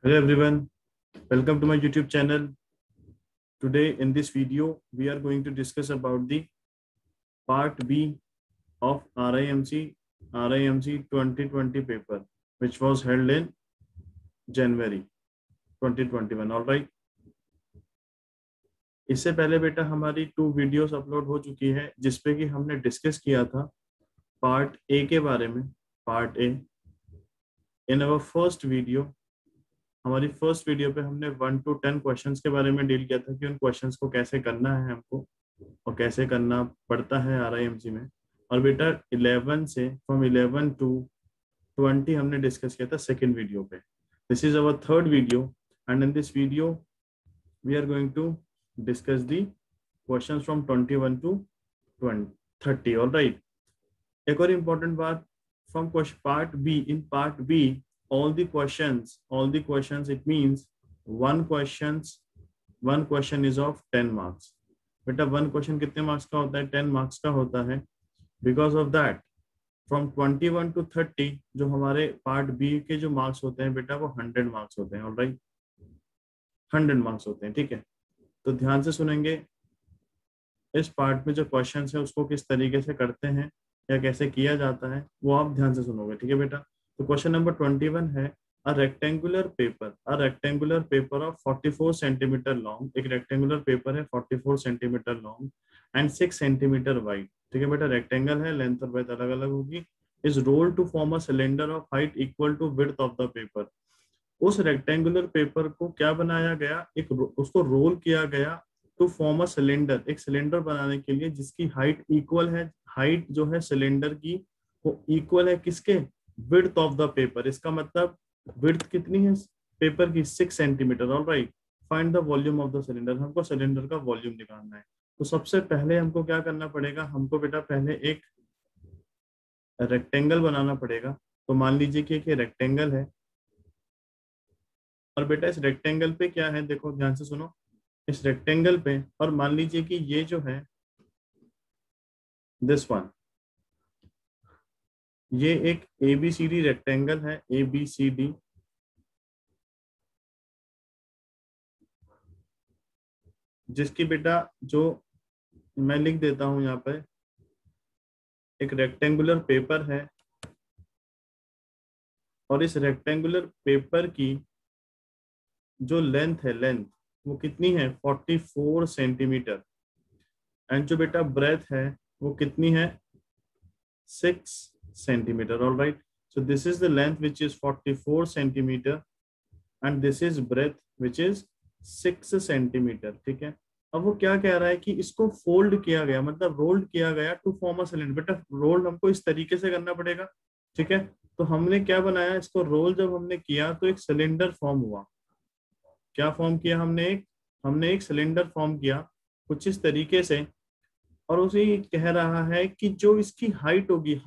Hello everyone, welcome to my YouTube channel. Today in this video, we are going to discuss about the part B of RIMC 2020 paper, which was held in January 2021. All right. इससे पहले बेटा हमारी 2 videos upload हो चुकी है जिसपे कि हमने डिस्कस किया था पार्ट ए के बारे में. Part A in our first video, हमारी फर्स्ट वीडियो पे हमने 1 to 10 क्वेश्चंस के बारे में डील किया था कि उन क्वेश्चंस को कैसे करना है हमको और कैसे करना पड़ता है RIMC में. और बेटा 11 से फ्रॉम 11 to 20 हमने डिस्कस किया था सेकेंड वीडियो पे. This is our third video and in this video we are going to discuss the questions from 21 to 30. All right. एक और इम्पोर्टेंट बात, from part B, in part B all the questions, it means one question is of 10 marks. बेटा one question कितने marks का होता है? 10 marks का होता है. Because of that from 21 to 30 जो हमारे पार्ट बी के जो मार्क्स होते हैं बेटा वो 100 मार्क्स होते हैं. ऑलराइट, 100 मार्क्स होते हैं. ठीक है, तो ध्यान से सुनेंगे. इस पार्ट में जो क्वेश्चन है उसको किस तरीके से करते हैं या कैसे किया जाता है वो आप ध्यान से सुनोगे. ठीक है बेटा. तो क्वेश्चन नंबर 21 है, अ rectangular paper of 44 centimetre long. एक रेक्टेंगुलर पेपर है 44 centimetre long and 6 centimetre wide. ठीक है बेटा, रेक्टेंगल है, लेंथ और ब्रेथ अलग अलग होगी. Is roll to form a cylinder of height equal to width of the paper. उस रेक्टेंगुलर पेपर को क्या बनाया गया, उसको रोल किया गया टू फॉर्म अ सिलेंडर, एक सिलेंडर बनाने के लिए जिसकी हाइट इक्वल है. हाइट जो है सिलेंडर की वो इक्वल है किसके? Width of the paper. इसका मतलब विड्थ कितनी है पेपर की? 6 centimetre. All right. Find the volume of the cylinder. हमको सिलेंडर का वॉल्यूम निकालना है. तो सबसे पहले हमको क्या करना पड़ेगा, हमको बेटा पहले एक रेक्टेंगल बनाना पड़ेगा. तो मान लीजिए कि एक रेक्टेंगल है और बेटा इस रेक्टेंगल पे क्या है, देखो ध्यान से सुनो. इस रेक्टेंगल पे, और मान लीजिए कि ये जो है दिस वन, ये एक ABCD रेक्टेंगल है. ABCD, जिसकी बेटा जो मैं लिख देता हूं यहाँ पे, एक रेक्टेंगुलर पेपर है और इस रेक्टेंगुलर पेपर की जो लेंथ है, लेंथ वो कितनी है? 44 सेंटीमीटर. एंड जो बेटा ब्रेथ है वो कितनी है? 6 centimetre. All right. So this is the length which is 44 centimetre and this is breadth which is 6 centimetre. ठीक है. अब वो क्या कह रहा है कि इसको फोल्ड किया गया, मतलब रोल्ड किया गया टू फॉर्म अ सिलेंडर. बेटा रोल्ड हमको इस तरीके से करना पड़ेगा. ठीक है. तो हमने क्या बनाया, इसको रोल जब हमने किया तो एक सिलेंडर फॉर्म हुआ. क्या फॉर्म किया हमने एक सिलेंडर फॉर्म किया कुछ इस तरीके से. और उसे कह रहा है कि जो इसकी हाइट होगी,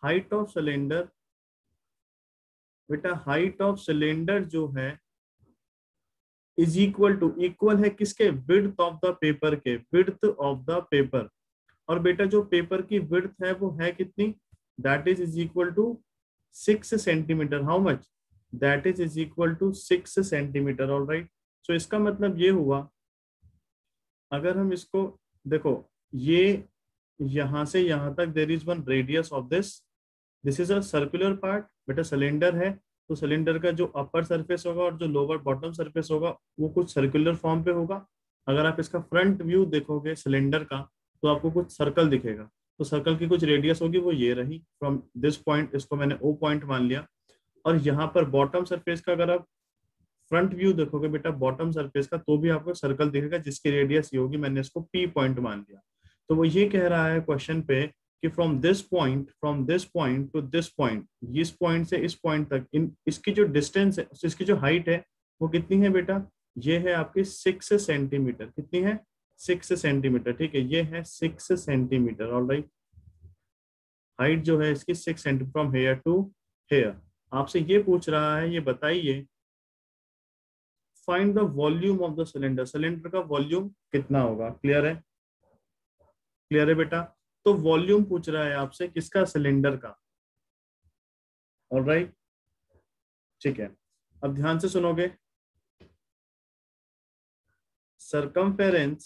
हाइट ऑफ सिलेंडर, बेटा हाइट ऑफ सिलेंडर जो है इज इक्वल है किसके? विड्थ ऑफ द पेपर के. Width of the paper. और बेटा जो पेपर की विड्थ है वो है कितनी? That is equal to 6 centimetre. How much? That is equal to 6 centimetre. All right. So इसका मतलब ये हुआ, अगर हम इसको देखो, ये यहां से यहां तक there is one radius of this is a circular part. बेटा सिलेंडर है तो सिलेंडर का जो अपर सरफेस होगा और जो लोअर बॉटम सरफेस होगा वो कुछ सर्कुलर फॉर्म पे होगा. अगर आप इसका फ्रंट व्यू देखोगे सिलेंडर का तो आपको कुछ सर्कल दिखेगा. तो सर्कल की कुछ रेडियस होगी, वो ये रही फ्रॉम दिस पॉइंट. इसको मैंने O पॉइंट मान लिया. और यहाँ पर बॉटम सरफेस का अगर आप फ्रंट व्यू देखोगे बेटा बॉटम सरफेस का, तो भी आपको सर्कल दिखेगा जिसकी रेडियस ये होगी. मैंने इसको P पॉइंट मान लिया. तो वो ये कह रहा है क्वेश्चन पे कि from this point two this point, इस पॉइंट से इस पॉइंट तक, इसकी जो डिस्टेंस है, इसकी जो हाइट है वो कितनी है बेटा? ये है आपकी 6 सेंटीमीटर. कितनी है? 6 सेंटीमीटर. ठीक है, ये है 6 सेंटीमीटर. All right. हाइट जो है इसकी 6 centimetre from here to here. आपसे ये पूछ रहा है, ये बताइए find the volume of the cylinder. Cylinder का वॉल्यूम कितना होगा? क्लियर है? क्लियर है बेटा? तो वॉल्यूम पूछ रहा है आपसे किसका? सिलेंडर का. ऑलराइट. ठीक है. अब ध्यान से सुनोगे, circumference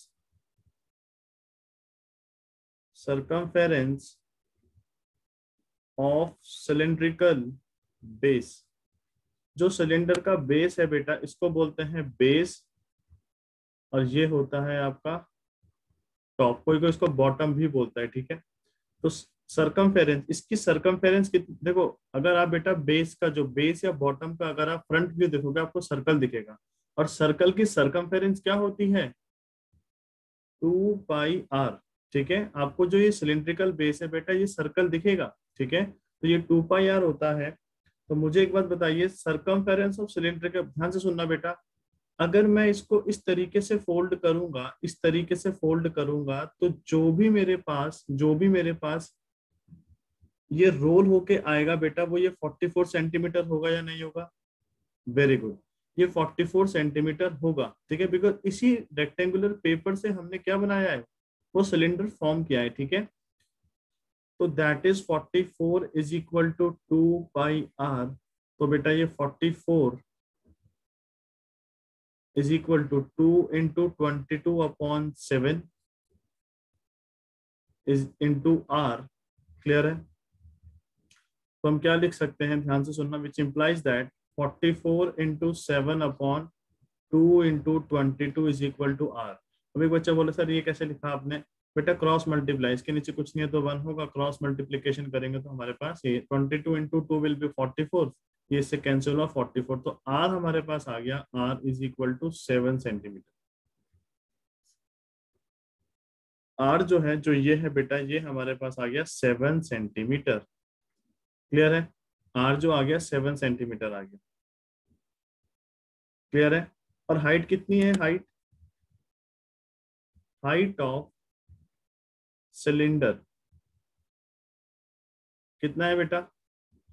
ऑफ सिलेंड्रिकल बेस, जो सिलेंडर का बेस है बेटा इसको बोलते हैं बेस, और ये होता है आपका टॉप, कोई कोई इसको बॉटम भी बोलता है, ठीक है। तो सरकमफेरेंस, इसकी सरकमफेरेंस कितनी, देखो अगर आप बेटा बेस का जो बेस या बॉटम का अगर आप फ्रंट व्यू देखोगे आपको सर्कल दिखेगा, और सर्कल की सरकमफेरेंस क्या होती है 2πr, ठीक है। आपको जो ये सिलिंड्रिकल बेस है बेटा ये सर्कल दिखेगा, ठीक है, तो ये 2πr होता है। तो मुझे एक बात बताइए, सरकमफेरेंस ऑफ सिलिंड्रिकल, ध्यान से सुनना बेटा, अगर मैं इसको इस तरीके से फोल्ड करूंगा, इस तरीके से फोल्ड करूंगा, तो जो भी मेरे पास ये रोल होके आएगा बेटा वो ये 44 सेंटीमीटर होगा या नहीं होगा? वेरी गुड, ये 44 सेंटीमीटर होगा, ठीक है, बिकॉज इसी रेक्टेंगुलर पेपर से हमने क्या बनाया है, वो सिलेंडर फॉर्म किया है, ठीक है। तो that is 44 is equal to 2πr, तो बेटा ये 44 is equal to 2 into 22/7 is into r, clear है। तो हम क्या लिख सकते हैं, ध्यान से सुनना, which implies that 44 into 7/2 into 22 is equal to r। अब एक बच्चा बोले सर ये कैसे लिखा आपने, बेटा क्रॉस मल्टीप्लाई, इसके नीचे कुछ नहीं है तो 1 होगा, क्रॉस मल्टीप्लीकेशन करेंगे तो हमारे पास ये 22 इंटू 2 विल बी 44, ये इससे कैंसिल हुआ 44, तो r हमारे पास आ गया, r is equal to 7 centimetre. r जो है, जो ये है बेटा, ये हमारे पास आ गया 7 सेंटीमीटर, क्लियर है। r जो आ गया 7 सेंटीमीटर आ गया, क्लियर है। और हाइट कितनी है, हाइट ऑफ सिलेंडर कितना है बेटा,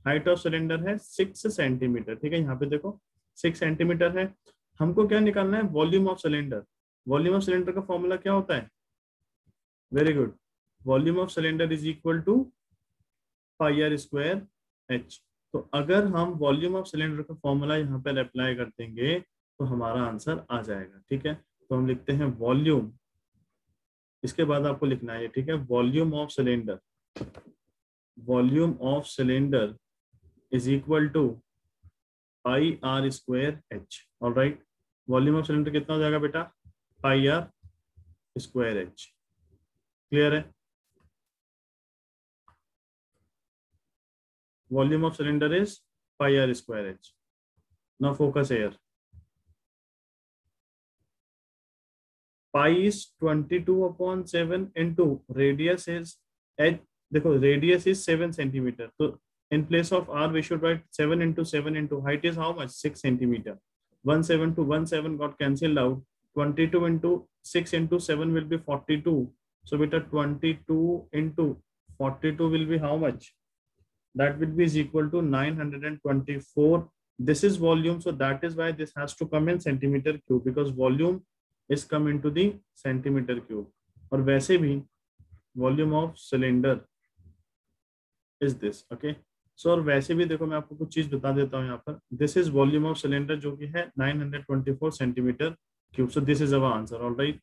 हाइट ऑफ सिलेंडर है 6 सेंटीमीटर, ठीक है, यहाँ पे देखो 6 सेंटीमीटर है। हमको क्या निकालना है, volume of cylinder. Volume of cylinder का फॉर्मूला क्या होता है, very good, volume of cylinder is equal to πr² h। तो अगर हम वॉल्यूम ऑफ सिलेंडर का फॉर्मूला यहाँ पर अप्लाई कर देंगे तो हमारा आंसर आ जाएगा, ठीक है। तो हम लिखते हैं वॉल्यूम, इसके बाद आपको लिखना है, ठीक है, volume of cylinder, volume of cylinder is equal to πr²h, all right. Volume of cylinder कितना हो जाएगा बेटा, πr²h, क्लियर है। Volume of cylinder is πr²h। Now focus here, pi is 22/7 into radius is h, देखो रेडियस इज 7 सेंटीमीटर, तो in place of r we should write 7 into 7 into height is how much, 6 centimeter, 17 to 17 got cancelled out, 22 into 6 into 7 will be 42, so beta 22 into 42 will be how much, that will be is equal to 924, this is volume, so that is why this has to come in centimeter cube, because volume is come into the centimeter cube, और वैसे भी volume of cylinder is this, okay। सो और वैसे भी देखो मैं आपको कुछ चीज बता देता हूँ यहाँ पर, this is volume of cylinder जो कि है 924 centimetre cube, so this is our answer, all right.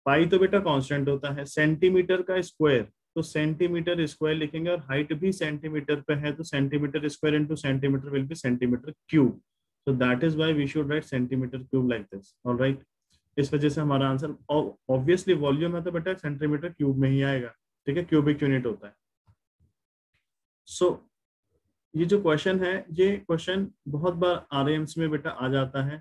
Pi तो बेटा कांस्टेंट होता है, सेंटीमीटर का स्क्वायर, तो सेंटीमीटर स्क्वायर लिखेंगे, और हाइट भी सेंटीमीटर पे है तो centimetre square into centimetre will be centimetre cube, so that is why we should write centimetre cube like this, all right. इस वजह से हमारा आंसर, ऑब्वियसली वॉल्यूम है तो बेटा सेंटीमीटर क्यूब में ही आएगा, ठीक है, क्यूबिक यूनिट होता है। सो ये जो क्वेश्चन है, ये क्वेश्चन बहुत बार आरएएम्स में बेटा आ जाता है,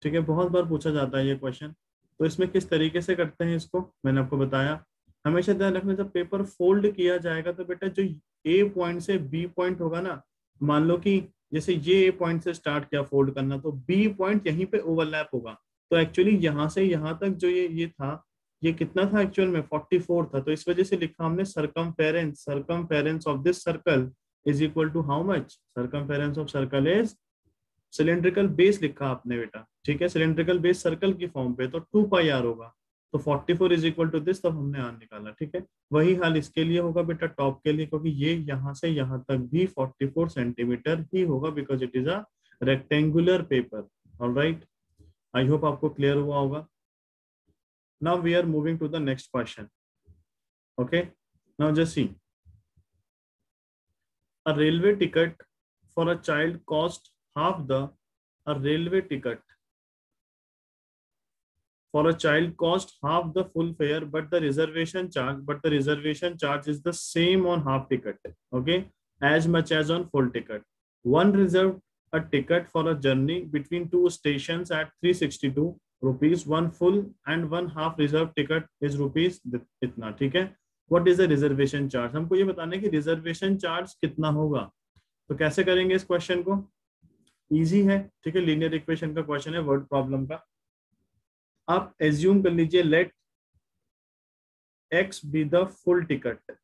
ठीक है, बहुत बार पूछा जाता है ये क्वेश्चन। तो इसमें किस तरीके से करते हैं इसको मैंने आपको बताया। हमेशा ध्यान रखना, जब पेपर फोल्ड किया जाएगा तो बेटा जो ए पॉइंट से बी पॉइंट होगा ना, मान लो कि जैसे ये ए पॉइंट से स्टार्ट किया फोल्ड करना, तो बी पॉइंट यहीं पे ओवरलैप होगा, तो एक्चुअली यहाँ से यहाँ तक जो ये था, ये कितना था एक्चुअल में 44 था, तो इस वजह से लिखा हमने circumference of this circle is equal to how much, circumference of circle is cylindrical base लिखा आपने बेटा, ठीक है, सिलेंड्रिकल बेस सर्कल की फॉर्म पे, तो 2πr होगा, तो 44 इज इक्वल टू दिस, तब हमने आर निकाला, ठीक है। वही हाल इसके लिए होगा बेटा टॉप के लिए, क्योंकि ये यहाँ से यहाँ तक भी 44 सेंटीमीटर ही होगा, because it is a rectangular paper. All right, I hope आपको क्लियर हुआ होगा। Now we are moving to the next question. Okay, now just see, a railway ticket for a child cost half the a railway ticket for a child cost half the full fare, but the reservation charge is the same on half ticket, okay, as much as on full ticket. One reserved a ticket for a journey between two stations at 362 rupees. One full and one half reserved ticket is rupees इतना, ठीक है। What is the reservation charge? हमको ये बताना है कि reservation charge कितना होगा। तो कैसे करेंगे इस क्वेश्चन को? इजी है, ठीक है, लीनियर इक्वेशन का क्वेश्चन है, वर्ड प्रॉब्लम का। आप एज्यूम कर लीजिए let x be the full ticket,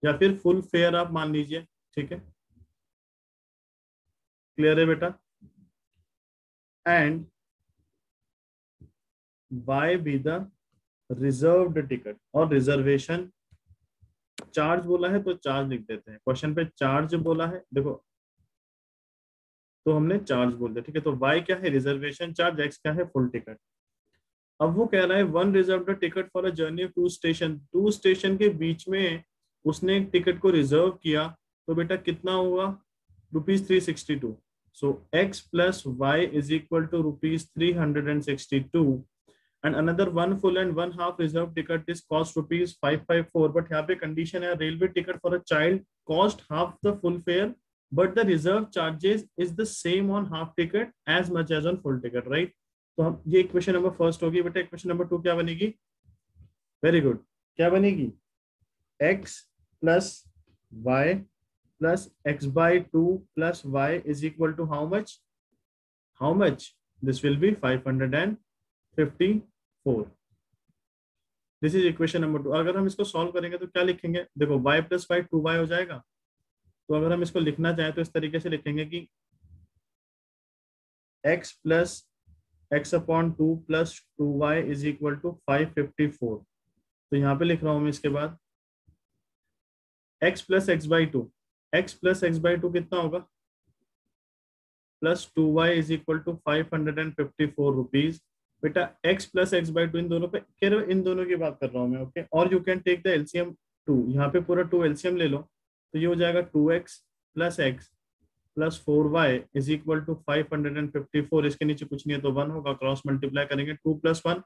या फिर फुल फेयर आप मान लीजिए, ठीक है, क्लियर है बेटा। And y be the reserved ticket, और रिजर्वेशन चार्ज बोला है तो चार्ज लिख देते हैं, क्वेश्चन पे चार्ज बोला है देखो, तो हमने चार्ज बोल दिया, ठीक है। तो y क्या है? रिजर्वेशन चार्ज, x क्या है? Full ticket. अब वो कह रहा है one reserve ticket for a journey of two station, two station के बीच में उसने एक टिकट को रिजर्व किया, तो बेटा कितना होगा? ₹362। So x plus y is equal to ₹362 and another one full and one half reserve ticket is cost ₹554, but यहाँ पे कंडीशन है railway ticket for a child cost half the full fair but the reserve charges is the same on half ticket as much as on full ticket, right? तो हम ये equation number first होगी बेटा। Equation number 2 क्या बनेगी? Very good, क्या बनेगी? x plus y plus x by 2 plus y is equal to how much? How much? This will be 554. This is equation number 2। अगर हम इसको सॉल्व करेंगे तो क्या लिखेंगे? देखो y प्लस y 2y हो जाएगा। तो अगर हम इसको लिखना चाहें तो इस तरीके से लिखेंगे कि x plus x upon 2 plus 2y is equal to 554। तो यहाँ पे लिख रहा हूं मैं इसके बाद x plus X by two, X plus X by two कितना होगा? Plus 2y is equal to 554 rupees. बेटा x plus X by two, इन दोनों पे कह रहे हो, इन दोनों की बात कर रहा हूं मैं, ओके। और you can take the LCM 2, यहाँ पे पूरा 2 एलसीएम ले लो, तो ये हो जाएगा 2x plus x plus 4y is equal to 554। इसके नीचे कुछ नहीं है तो 1 होगा, क्रॉस मल्टीप्लाई करेंगे 2 plus 1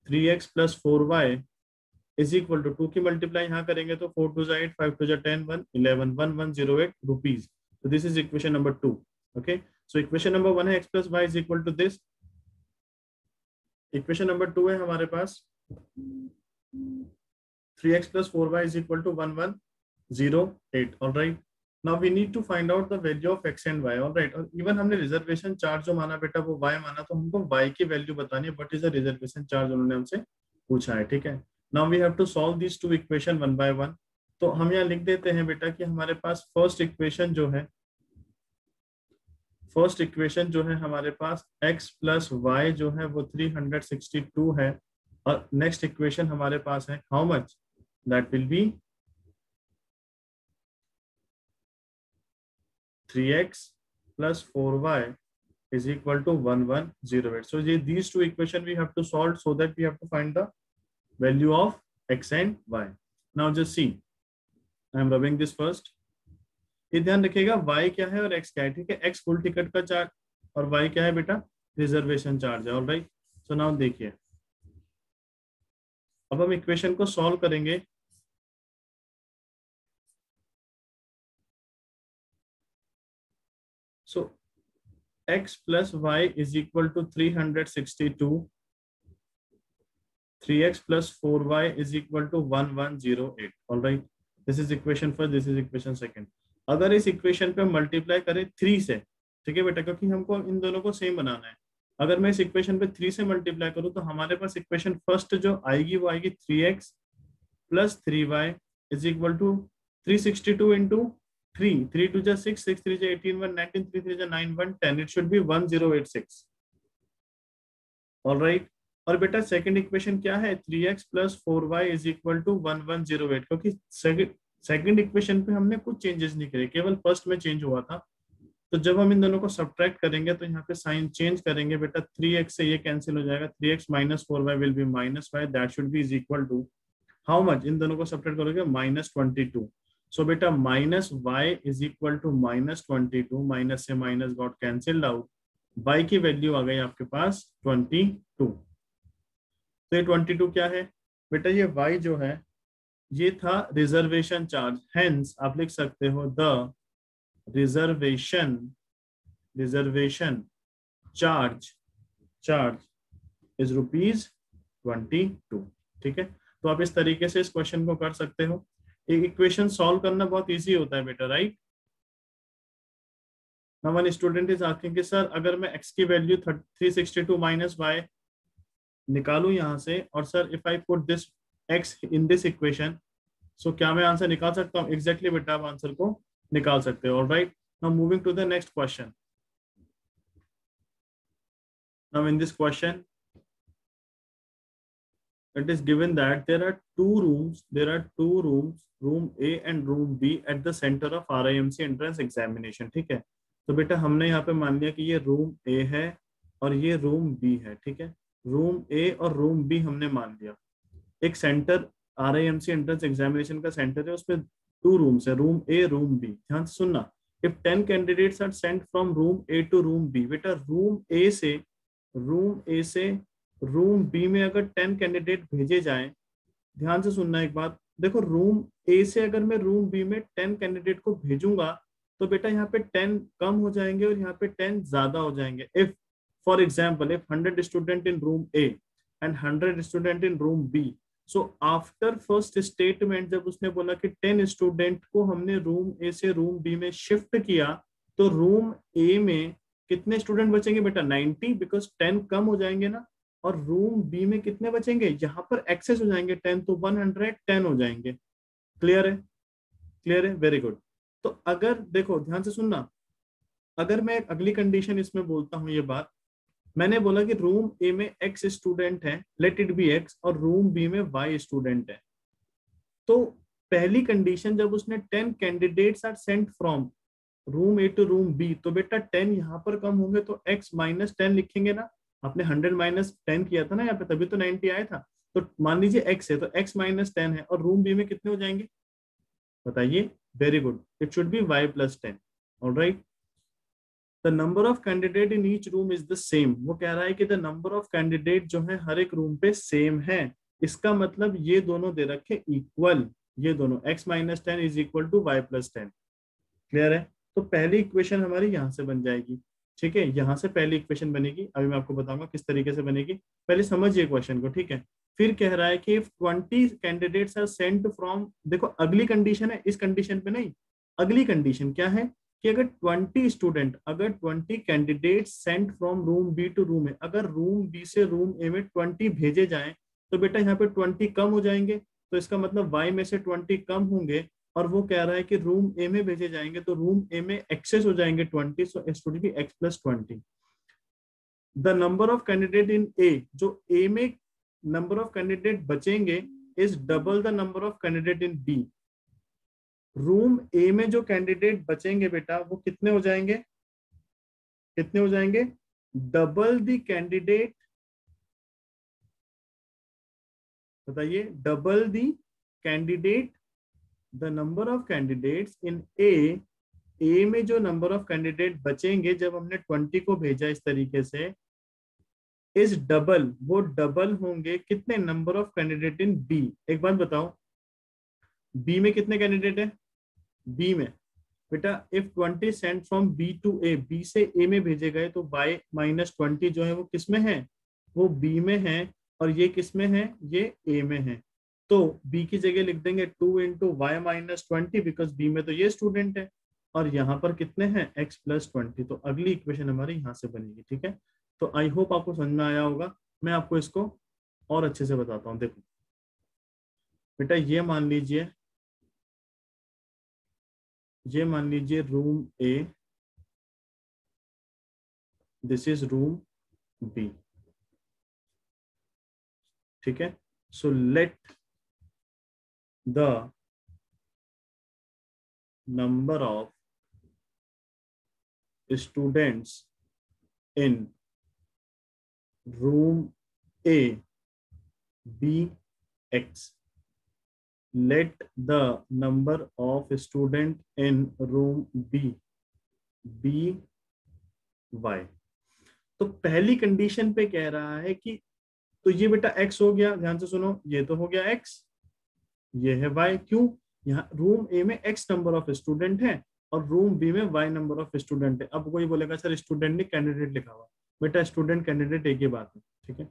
3x plus 4y is equal to 2 की मल्टीप्लाई यहाँ करेंगे तो 4 2 8 5 2 10 1 11 1108 रुपीज। तो this is equation number 2, okay. So equation number 1 है x plus y is equal to this. Equation number 2 है हमारे पास 3x plus 4y is equal to 1108। All right, now we need to find out the value of x and y। All right, और even हमने reservation charge जो माना बेटा वो y माना, तो हमको y की वैल्यू बतानी है, what is the reservation charge उन्होंने हमसे पूछा है, ठीक है। Now we have to solve this two equation one by one. तो हम यहाँ लिख देते हैं बेटा कि हमारे पास फर्स्ट इक्वेशन जो है हमारे पास x प्लस y जो है वो 362 है, और नेक्स्ट इक्वेशन हमारे पास है how much? That will B 3x plus 4y is equal to 1108. So these two equation we have to solve so that we have to find the value of x and y. Now just see, I am rubbing this first. ये ध्यान रखिएगा y क्या है और x क्या है, ठीक है। x फुल टिकट का चार्ज और y क्या है बेटा? रिजर्वेशन चार्ज है। ऑलराइट, सो नाउ देखिए, अब हम इक्वेशन को सॉल्व करेंगे। So x plus y is equal to 362. 3x plus 4y is equal to 1108. All right. This is equation first. This is equation second. अगर इस इक्वेशन पे multiply करें 3 से, ठीक है बेटा, क्योंकि हमको इन दोनों को सेम बनाना है। अगर मैं इस इक्वेशन पे 3 से मल्टीप्लाई करूं तो हमारे पास इक्वेशन फर्स्ट जो आएगी वो आएगी 3x plus 3y is equal to 362 into 3 3 2 जा 6 6 3 जा 18 1 19 3 3 जा 9 1 10, इट शुड बी 1086। ऑलराइट, और बेटा सेकंड इक्वेशन क्या है? 3x plus 4y is equal to 1108, क्योंकि सेकंड इक्वेशन पे हमने कुछ चेंजेस नहीं करे, केवल फर्स्ट में चेंज हुआ था। तो जब हम इन दोनों को सब्ट्रैक्ट करेंगे तो यहाँ पे साइन चेंज करेंगे बेटा, 3x से ये कैंसिल हो जाएगा, 3x minus 4y will be -5, that should be is equal to how much, इन दोनों को सब्ट्रैक्ट करोगे -22। सो बेटा -y इज इक्वल टू -22, माइनस से minus got cancelled out, y की वैल्यू आ गई आपके पास 22। तो ये 22 क्या है बेटा, ये y जो है ये था रिजर्वेशन चार्ज, हेंस आप लिख सकते हो द रिजर्वेशन चार्ज इज ₹22। ठीक है, तो आप इस तरीके से इस क्वेश्चन को कर सकते हो। एक इक्वेशन सॉल्व करना बहुत इजी होता है बेटा, right. Now one student is asking कि सर अगर मैं x की वैल्यू 362 माइनस y निकालूं यहाँ से, और sir if I put this x in this equation, so क्या मैं आंसर निकाल सकता हूँ? एग्जैक्टली बेटा आप आंसर को निकाल सकते हो। All right, now moving to the next question. Now in this question it is given that there are two rooms, room A and room B at the center of RIMC entrance examination। ठीक है, तो बेटा हमने यहाँ पे मान लिया कि ये रूम A है और ये रूम B है। ठीक है, रूम A और रूम B हमने मान लिया। एक सेंटर RIMC एंट्रेंस एग्जामिनेशन का सेंटर है, उसमें 2 रूम्स है, रूम A रूम B। ध्यान से सुनना, if 10 candidates are sent from room A to room B, बेटा रूम A से रूम बी में अगर 10 कैंडिडेट भेजे जाएं, ध्यान से सुनना एक बात, देखो रूम ए से अगर मैं रूम बी में 10 कैंडिडेट को भेजूंगा तो बेटा यहाँ पे 10 कम हो जाएंगे और यहाँ पे 10 ज्यादा हो जाएंगे। If for example if 100 student in room A and 100 student in room B, so after first statement जब उसने बोला कि 10 स्टूडेंट को हमने रूम ए से रूम बी में शिफ्ट किया, तो रूम ए में कितने स्टूडेंट बचेंगे बेटा? 90, बिकॉज 10 कम हो जाएंगे ना। और रूम बी में कितने बचेंगे? यहाँ पर एक्सेस हो जाएंगे 10, तो 110 हो जाएंगे। क्लियर है? क्लियर है, वेरी गुड। तो अगर देखो ध्यान से सुनना, अगर मैं अगली कंडीशन इसमें बोलता हूं, ये बात मैंने बोला कि रूम ए में x स्टूडेंट है, लेट इट बी x, और रूम बी में y स्टूडेंट है। तो पहली कंडीशन जब उसने 10 candidates are sent from room A to room B, तो बेटा 10 यहाँ पर कम होंगे तो x माइनस 10 लिखेंगे ना। आपने 100 माइनस 10 किया था ना यहाँ पे, तभी तो 90 आया था। तो मान लीजिए x है तो x माइनस 10 है, और रूम बी में कितने हो जाएंगे बताइए? Very good, it should be y plus 10। Alright, the number of candidate in each room is the same. वो कह रहा है कि द नंबर ऑफ कैंडिडेट जो है हर एक रूम पे सेम है। इसका मतलब ये दोनों दे रखे इक्वल, ये दोनों x minus 10 is equal to y plus 10। Clear है? तो पहली इक्वेशन हमारी यहां से बन जाएगी। ठीक है, यहां से पहली इक्वेशन बनेगी, अभी मैं आपको बताऊंगा किस तरीके से बनेगी। पहले समझिए क्वेश्चन को। ठीक है, फिर कह रहा है कि if 20 candidates are sent from, देखो अगली कंडीशन है, इस कंडीशन पे नहीं, अगली कंडीशन क्या है कि अगर 20 candidate sent from room B to room A, अगर रूम बी से रूम ए में 20 भेजे जाएं, तो बेटा यहाँ पे 20 कम हो जाएंगे, तो इसका मतलब y में से 20 कम होंगे, और वो कह रहा है कि रूम ए में भेजे जाएंगे तो रूम ए में एक्सेस हो जाएंगे 20, so it should be x plus 20। The number of candidate in A, जो ए में नंबर ऑफ कैंडिडेट बचेंगे is double the number of candidate in B. Room A में जो कैंडिडेट बचेंगे बेटा वो कितने हो जाएंगे? कितने हो जाएंगे? डबल द कैंडिडेट, बताइए, double the candidate, the number of candidates in A में जो नंबर ऑफ कैंडिडेट बचेंगे जब हमने 20 को भेजा इस तरीके से, इज डबल, वो डबल होंगे कितने? Number of candidate in B. एक बात बताओ, बी में कितने कैंडिडेट है? बी में बेटा if 20 sent from B to A, B से ए में भेजे गए, तो y माइनस 20 जो है वो किस में है? वो बी में है, और ये किस में है? ये ए में है। तो b की जगह लिख देंगे 2 into y minus 20, because b में तो ये स्टूडेंट है, और यहाँ पर कितने हैं? x plus 20। तो अगली इक्वेशन हमारी यहाँ से बनेगी। ठीक है, तो आई होप आपको समझ में आया होगा। मैं आपको इसको और अच्छे से बताता हूँ। देखो बेटा ये मान लीजिए room A, this is room B. ठीक है, so let the number of students in room A be X. Let the number of student in room B be Y. तो पहली कंडीशन पे कह रहा है कि तो ये बेटा x हो गया, ध्यान से सुनो, ये तो हो गया x, ये है y. क्यों? यहाँ रूम ए में x नंबर ऑफ स्टूडेंट है और रूम बी में y नंबर ऑफ स्टूडेंट है. अब कोई बोलेगा सर स्टूडेंट ने कैंडिडेट लिखा हुआ. बेटा स्टूडेंट कैंडिडेट एक ही बात है, ठीक है.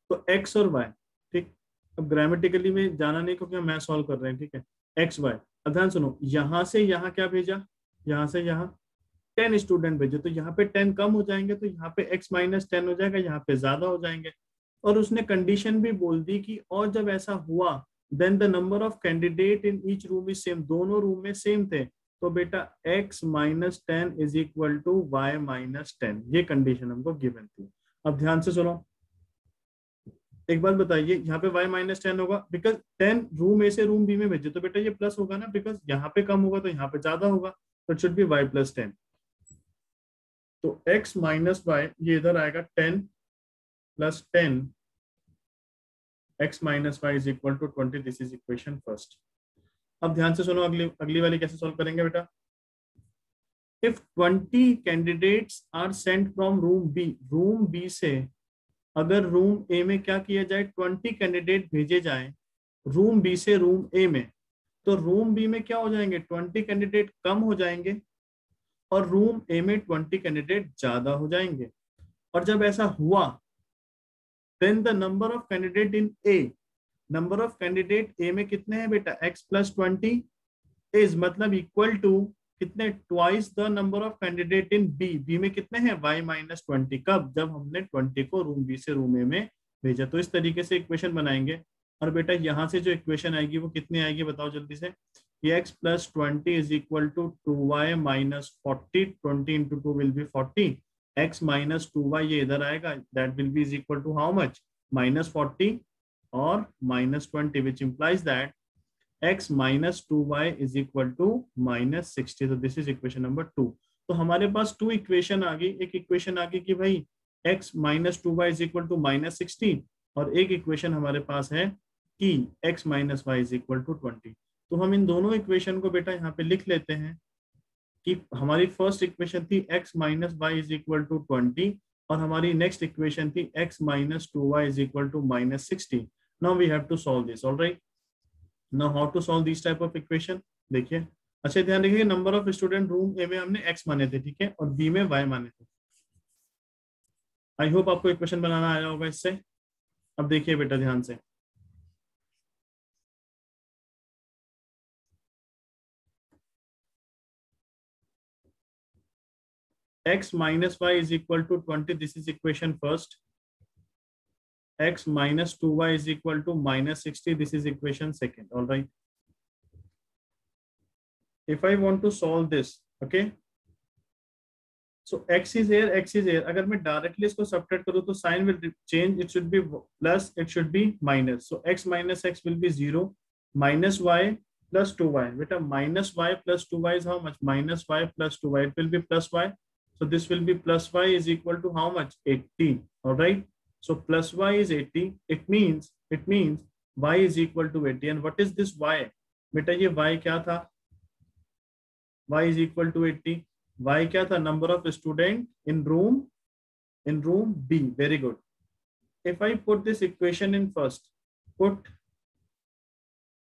तो x और y, ठीक. अब ग्रामेटिकली में जाना नहीं क्योंकि हम मैथ सॉल्व कर रहे हैं, ठीक है. x y. अब ध्यान सुनो, यहां से यहाँ क्या भेजा, यहां से यहाँ 10 स्टूडेंट भेजे, तो यहाँ पे 10 कम हो जाएंगे, तो यहाँ पे x माइनस 10 हो जाएगा, यहाँ पे ज्यादा हो जाएंगे. और उसने कंडीशन भी बोल दी कि और जब ऐसा हुआ then the number of candidate in each room is same, दोनों रूम में सेम थे, तो बेटा x minus 10 is equal to y minus 10. ये कंडीशन हमको गिवन थी. अब ध्यान से सुनो, एक बात बताइए, यहाँ पे y माइनस 10 होगा बिकॉज 10 रूम ए से रूम बी में भेजे, तो बेटा ये प्लस होगा ना, बिकॉज यहाँ पे कम होगा तो यहाँ पे ज्यादा होगा, तो it should be y plus 10. तो x माइनस वाई ये इधर आएगा 10 plus 10, x minus y is equal to 20. This is equation first. अब ध्यान से सुनो, अगली वाली कैसे सॉल्व करेंगे बेटा. If 20 candidates are sent from room B से अगर रूम ए में क्या किया जाए, 20 कैंडिडेट भेजे जाए रूम बी से रूम ए में, तो रूम बी में क्या हो जाएंगे, 20 कैंडिडेट कम हो जाएंगे और रूम ए में 20 कैंडिडेट ज्यादा हो जाएंगे. और जब ऐसा हुआ then the number of candidate in A, number of candidate A में कितने हैं बेटा, x प्लस 20 इज मतलब इक्वल टू कितने, twice the number of candidate in B में कितने हैं, y माइनस 20. कब, जब हमने 20 को रूम बी से रूम ए में भेजा. तो इस तरीके से इक्वेशन बनाएंगे. और बेटा यहाँ से जो इक्वेशन आएगी वो कितनी आएगी बताओ जल्दी से. ये x plus 20 is equal to 2y minus 40, 20 into 2 will be 40, x minus 2y ये इधर आएगा, that will be is equal to how much, minus 40 और minus 20, which implies that x minus 2y is equal to minus 60. तो this is equation number 2. तो हमारे पास 2 equation आ गई. एक equation आ गई कि भाई x minus 2y is equal to minus 60, और एक इक्वेशन हमारे पास है कि x minus y is equal to 20. तो हम इन दोनों इक्वेशन को बेटा यहाँ पे लिख लेते हैं कि हमारी फर्स्ट इक्वेशन थी x minus y is equal to 20 और हमारी नेक्स्ट इक्वेशन थी x minus 2y is equal to minus 60. Now we have to solve this. Alright, now how to solve this type of equation. देखिए अच्छा ध्यान रखिए, number of student room A में हमने x माने थे, ठीक है, और बी में y माने थे. आई होप आपको इक्वेशन बनाना आया होगा इससे. अब देखिए बेटा ध्यान से, x minus y is equal to 20. This is equation first. X minus 2y is equal to minus 60. This is equation second. All right. If I want to solve this, okay. So x is here, x is here. अगर मैं directly इसको subtract करूँ तो sign will change. It should be plus, it should be minus. So x minus x will be 0. Minus y plus 2y. Beta minus y plus 2y is how much? Minus y plus 2y. It will be plus y. So this will be plus y is equal to how much? 80. All right. So plus y is 80. It means y is equal to 80. And what is this y? Beta ये y क्या था? Y is equal to 80. Y क्या था? Number of student in room B. Very good. If I put this equation in first, put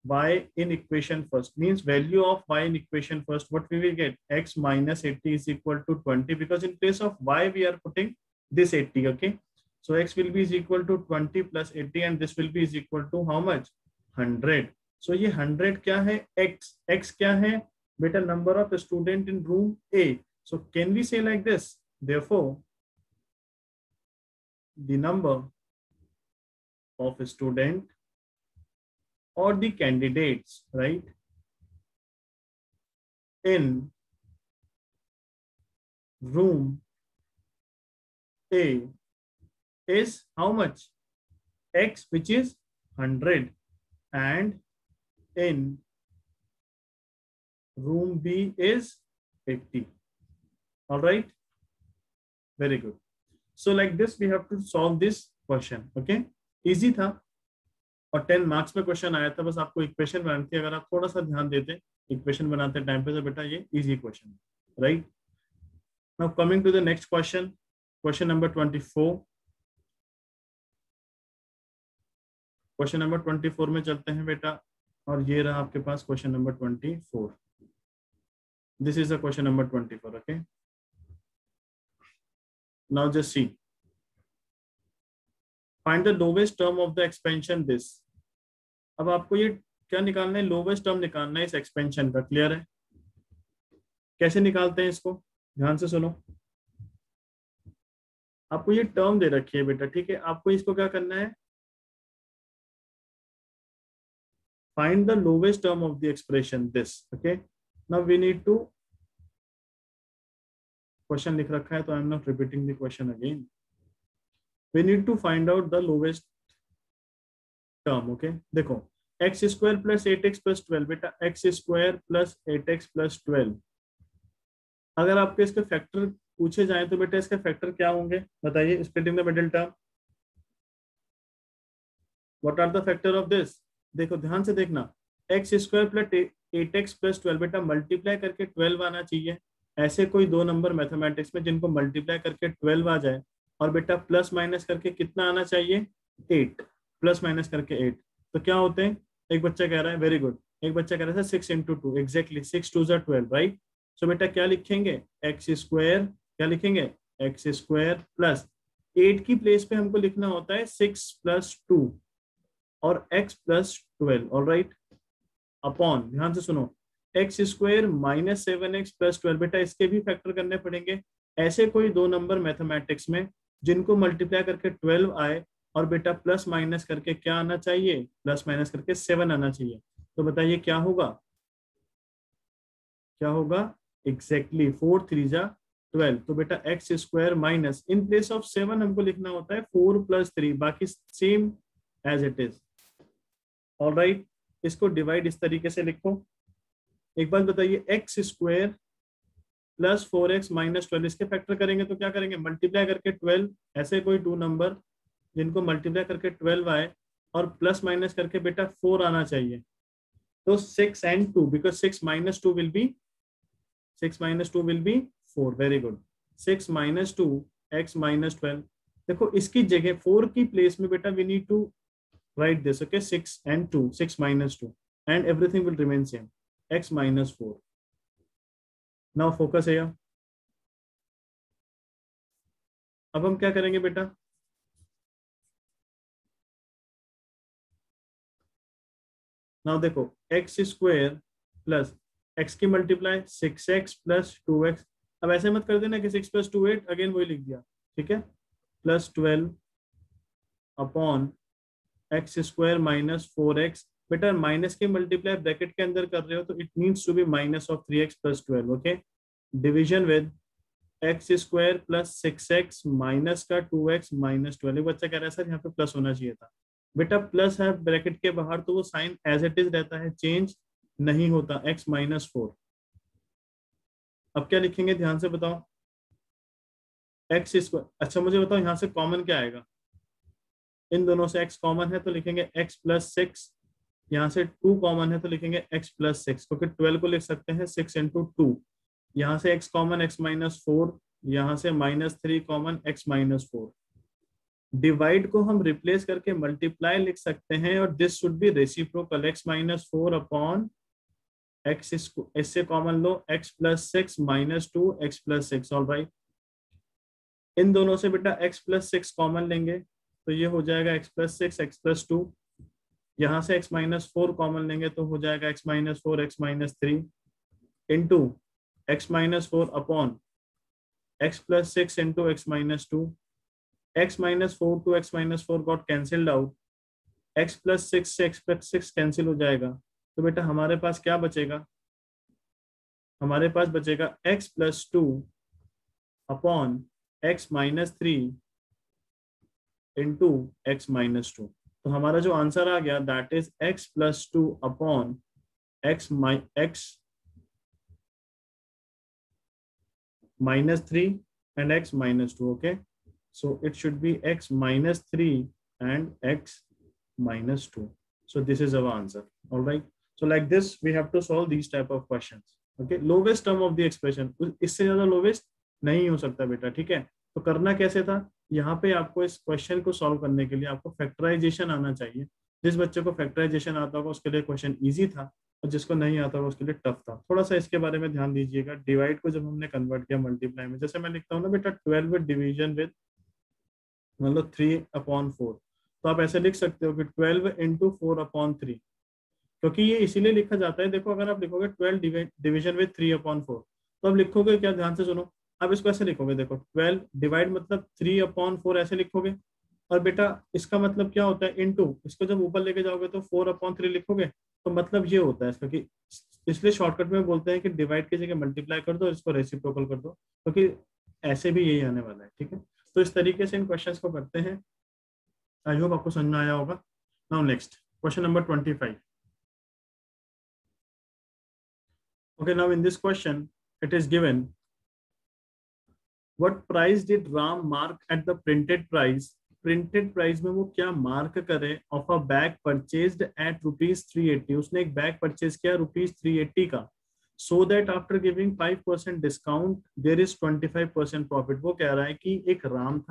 y in equation first, means value of y in equation first, what we will get? X minus 80 is equal to 20, because in place of y we are putting this 80. Okay, so x will be is equal to 20 plus 80, and this will be is equal to how much? 100. So ये 100 क्या है? x क्या है बेटा? number of student in room A. So can we say like this? Therefore the number of student or the candidates, right, in room A is how much? X, which is 100, and in room B is 80. All right, very good. So like this we have to solve this question. Okay, easy था और 10 marks में question आया था, बस आपको equation बनानी थी। अगर आप थोड़ा सा ध्यान देते इक्वेशन बनाते टाइम पे तो बेटा ये इजी क्वेश्चन है, right. Now coming to the next question, question number 24। Question number 24 में चलते हैं बेटा, और ये रहा आपके पास question number 24। This is the question number 24। Okay, now just see, find the lowest term of the expansion this. अब आपको ये क्या निकालना है, लोवेस्ट टर्म निकालना है इस एक्सपेंशन का। क्लियर है? कैसे निकालते हैं इसको, ध्यान से सुनो। आपको ये टर्म दे रखी है बेटा, ठीक है। आपको इसको क्या करना है, find the lowest term of the expression this. Okay, now we need to, question लिख रखा है तो I am not repeating the question again. We need to find out the lowest term. Okay, देखो X square plus 8x plus 12, बेटा x square plus 8x plus 12, अगर आपके इसके factor पूछे जाए तो बेटा इसके फैक्टर क्या होंगे बताइए, splitting the middle term. What are the factor of this? देखो ध्यान से देखना, x square plus 8x plus 12, बेटा मल्टीप्लाई करके 12 आना चाहिए। ऐसे कोई दो नंबर मैथमेटिक्स में जिनको मल्टीप्लाई करके 12 आ जाए, और बेटा प्लस माइनस करके कितना आना चाहिए, 8, प्लस माइनस करके 8, तो क्या होते हैं। एक बच्चा कह रहा है, वेरी गुड, एक बच्चा कह रहा है 6 इंटू 2, एग्जैक्टली 6 2 12, राइट। सो बेटा क्या लिखेंगे, एक्स स्क्वायर, क्या लिखेंगे, एक्स स्क्वायर प्लस 8 की प्लेस पे हमको लिखना होता है 6 प्लस 2 और x plus 12, all right, upon, ध्यान से सुनो, x square minus 7x plus 12, बेटा इसके भी फैक्टर करने पड़ेंगे। ऐसे कोई दो नंबर मैथमेटिक्स में जिनको मल्टीप्लाई करके 12 आए, और बेटा प्लस माइनस करके क्या आना चाहिए, प्लस माइनस करके 7 आना चाहिए। तो बताइए क्या होगा, क्या होगा, एग्जैक्टली 4 3 जा 12। तो बेटा x square minus, in place of 7 हमको लिखना होता है 4 प्लस 3, बाकी same as it is, all right. इसको डिवाइड इस तरीके से लिखो। एक बात बताइए, x square plus 4x minus 12, इसके फैक्टर करेंगे तो क्या करेंगे, मल्टीप्लाई करके 12। ऐसे कोई टू नंबर जिनको मल्टीप्लाई करके 12 आए और प्लस माइनस करके बेटा 4 आना चाहिए, तो 6 and 2, because 6 minus 2 will be 6 minus 2 will be 4, very good. 6 minus 2 x minus 12, देखो इसकी जगह 4 की प्लेस में बेटा we need to write this. Okay, 6 and 2, 6 minus 2, and everything will remain same, x minus 4। Now focus है। अब हम क्या करेंगे बेटा, नाउ देखो एक्स स्क्वायर प्लस एक्स की मल्टीप्लाई 6x प्लस 2x। अब ऐसे मत कर देना कि 6 प्लस 2 8, अगेन वही लिख दिया, ठीक है, plus 12 upon x square minus 4x। बेटा माइनस की मल्टीप्लाई ब्रैकेट के अंदर कर रहे हो तो it means to be minus of 3x plus 12। Okay, division with x square plus 6x minus का 2x माइनस 12। बच्चा कह रहा है सर यहाँ पे प्लस होना चाहिए था, बेटा प्लस है ब्रैकेट के बाहर तो वो साइन एज इट इज रहता है, चेंज नहीं होता, x माइनस 4। अब क्या लिखेंगे ध्यान से बताओ, एक्स स्क्वायर, अच्छा मुझे बताओ यहाँ से कॉमन क्या आएगा, इन दोनों से x कॉमन है तो लिखेंगे x प्लस 6, यहाँ से 2 कॉमन है तो लिखेंगे x प्लस 6, क्योंकि 12 को लिख सकते हैं 6 इंटू 2, यहाँ से x कॉमन x माइनस 4, यहाँ से -3 कॉमन x माइनस 4। डिवाइड को हम रिप्लेस करके मल्टीप्लाई लिख सकते हैं, और this should be reciprocal, x minus 4 upon X, इससे कॉमन लो x plus 6 minus 2 x plus 6, all right. इन दोनों से बेटा x प्लस 6 कॉमन लेंगे तो ये हो जाएगा x प्लस 6 x प्लस 2, यहाँ से x माइनस 4 कॉमन लेंगे तो हो जाएगा x minus 4 x minus 3 into x minus 4 upon x plus 6 into x minus 2, x minus 4 to x minus 4 got cancelled out, x plus 6 से x प्लस 6 कैंसिल हो जाएगा, तो बेटा हमारे पास क्या बचेगा, हमारे पास बचेगा x plus 2 upon x minus 3 into x minus 2। तो हमारा जो आंसर आ गया that is x plus 2 upon x -3 and x -2. Okay, so it should be x -3 and x -2. So this is our answer. All right, so like this we have to solve these type of questions. Okay, lowest term of the expression, इससे ज्यादा lowest नहीं हो सकता बेटा. ठीक है, तो करना कैसे था, यहाँ पे आपको इस क्वेश्चन को सॉल्व करने के लिए आपको फैक्टराइजेशन आना चाहिए. जिस बच्चे को फैक्टराइजेशन आता होगा उसके लिए क्वेश्चन इजी था, और जिसको नहीं आता होगा उसके लिए टफ था. थोड़ा सा इसके बारे में ध्यान दीजिएगा. डिवाइड को जब हमने कन्वर्ट किया मल्टीप्लाई में, जैसे मैं लिखता हूँ ना बेटा 12 डिवीजन विद मतलब 3/4, तो आप ऐसे लिख सकते हो कि 12 इंटू 4/3, क्योंकि ये इसीलिए लिखा जाता है. देखो अगर आप लिखोगे 12 डिवीजन विद 3/4, तो आप लिखोगे क्या, ध्यान से सुनो. आप इसको ऐसे लिखोगे, देखो 12 डिवाइड मतलब 3/4 ऐसे लिखोगे, और बेटा इसका मतलब क्या होता है, इनटू, इसको जब ऊपर लेके जाओगे तो 4/3 लिखोगे. तो मतलब ये होता है इसका कि, इसलिए शॉर्टकट में बोलते हैं कि डिवाइड की जगह मल्टीप्लाई कर दो, इसको रेसिप्रोकल कर दो, क्योंकि ऐसे भी यही आने वाला है. ठीक है, तो इस तरीके से इन क्वेश्चंस को करते हैं. आई होप आपको समझ में आया होगा. Now next question number 25. Okay, now in this question it is given, what price did Ram mark at the printed price? Printed price में वो क्या मार्क करे of a bag purchased at ₹380. उसने एक बैग परचेज किया ₹380 का, so that after giving 5% discount there is 25% profit. वो कह रहा है कि एक राम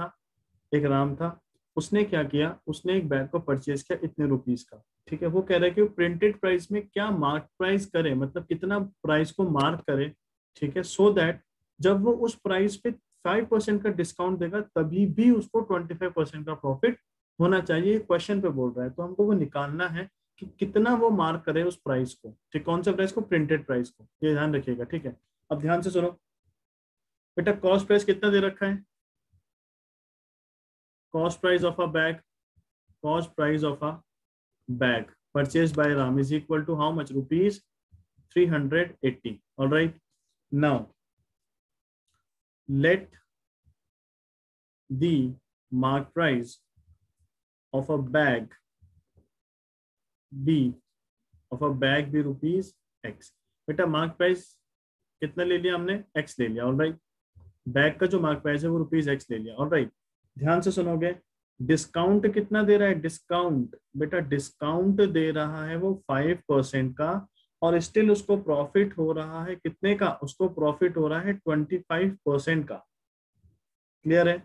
था, उसने क्या किया, उसने एक बैग को परचेज किया इतने रुपीस का. ठीक है, वो कह रहा है कि प्रिंटेड प्राइस में क्या मार्क प्राइस करे, मतलब कितना प्राइस को मार्क करे. ठीक है, सो दैट जब वो उस प्राइस पे 5% का डिस्काउंट देगा तभी भी उसको 25% का प्रॉफिट होना चाहिए. क्वेश्चन पे बोल रहा है, तो हमको वो निकालना है कि कितना वो मार्क करे उस प्राइस को. ठीक, कौन सा प्राइस को, प्रिंटेड प्राइस को. ये ध्यान रखिएगा. ठीक है, अब ध्यान से सुनो बेटा. कॉस्ट प्राइस कितना दे रखा है, cost price of a bag purchased by Ram is equal to how much, rupees 380. All right, now let the mark price of a bag be rupees x. बेटा मार्क प्राइस कितना ले लिया हमने, x ले लिया. ऑल राइट, बैग का जो mark price है वो रुपीज x ले लिया. ऑल राइट, ध्यान से सुनोगे. डिस्काउंट कितना दे रहा है, डिस्काउंट बेटा डिस्काउंट दे रहा है वो 5% का, और स्टिल उसको प्रॉफिट हो रहा है कितने का, उसको प्रॉफिट हो रहा है 25% का. क्लियर है.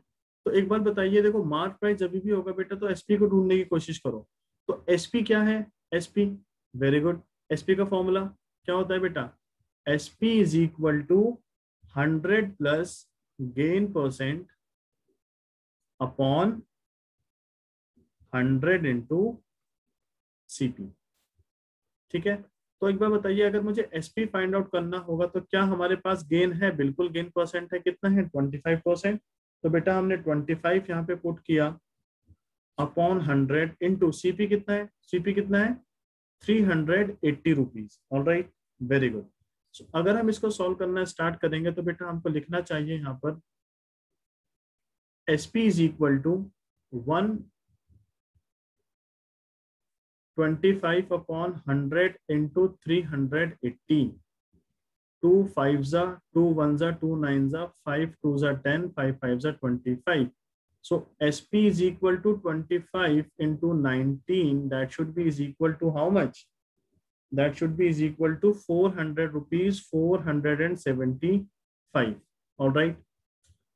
तो एक बात बताइए, देखो मार्क प्राइस जब भी होगा बेटा तो एसपी को ढूंढने की कोशिश करो. तो एसपी क्या है, एसपी, वेरी गुड. एसपी का फॉर्मूला क्या होता है बेटा, SP is equal to 100 plus gain percent upon 100 into CP. ठीक है, तो एक बार बताइए, अगर मुझे एसपी फाइंड आउट करना होगा तो क्या हमारे पास गेन है, बिल्कुल गेन परसेंट है. कितना है, 25%. तो बेटा हमने 25 यहाँ पे पुट किया अपॉन 100 इंटू सीपी कितना है, सीपी कितना है 380 rupees. All right, very good. अगर हम इसको सॉल्व करना स्टार्ट करेंगे तो बेटा हमको लिखना चाहिए यहाँ पर SP is equal to 125 upon 100 into 380. 2 5s are 2 1s are 2 9s are 5 2s are 10 5 5s are 25. So SP is equal to 25 into 19. That should be is equal to how much? That should be is equal to 400 rupees 475. All right.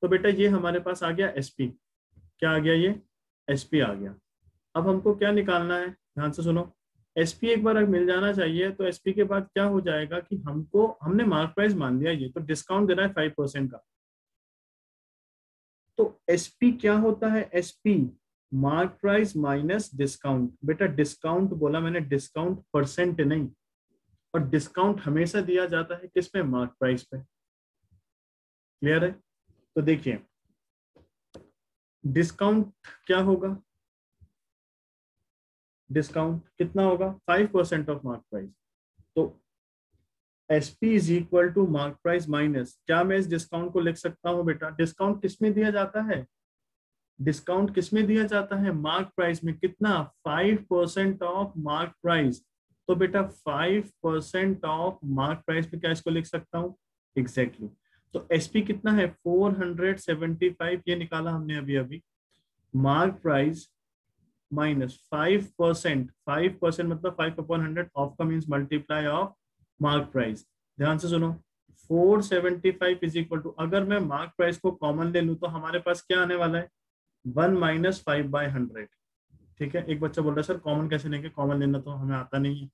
तो बेटा ये हमारे पास आ गया SP. क्या आ गया, ये SP आ गया. अब हमको क्या निकालना है, ध्यान से सुनो. एसपी एक बार मिल जाना चाहिए. तो एसपी के बाद क्या हो जाएगा कि हमने मार्क प्राइस मान दिया, ये तो डिस्काउंट दे रहा है 5% का. तो एसपी क्या होता है, SP mark price minus discount. बेटा डिस्काउंट बोला मैंने, डिस्काउंट परसेंट नहीं, और डिस्काउंट हमेशा दिया जाता है किस पे, मार्क प्राइस पे. क्लियर है. तो देखिए डिस्काउंट क्या होगा, डिस्काउंट कितना होगा, 5% ऑफ मार्क प्राइस. तो SP is equal to mark price minus, क्या मैं इस डिस्काउंट को लिख सकता हूं बेटा, डिस्काउंट किसमें दिया जाता है, डिस्काउंट किसमें दिया जाता है, मार्क प्राइस में. कितना, 5% ऑफ मार्क प्राइस. तो बेटा 5% ऑफ मार्क प्राइस पे क्या इसको लिख सकता हूं, एग्जैक्टली. तो एसपी कितना है 475, ये निकाला हमने अभी अभी। मार्क प्राइस माइनस 5%, 5% मतलब 5/100 ऑफ का means multiply of mark price. ध्यान से सुनो, 475 इज इक्वल टू, अगर मैं मार्क प्राइस को कॉमन ले लूं तो हमारे पास क्या आने वाला है 1 माइनस 5/100। ठीक है, एक बच्चा बोल रहा है सर कॉमन कैसे लेंगे, कॉमन लेना तो हमें आता नहीं है।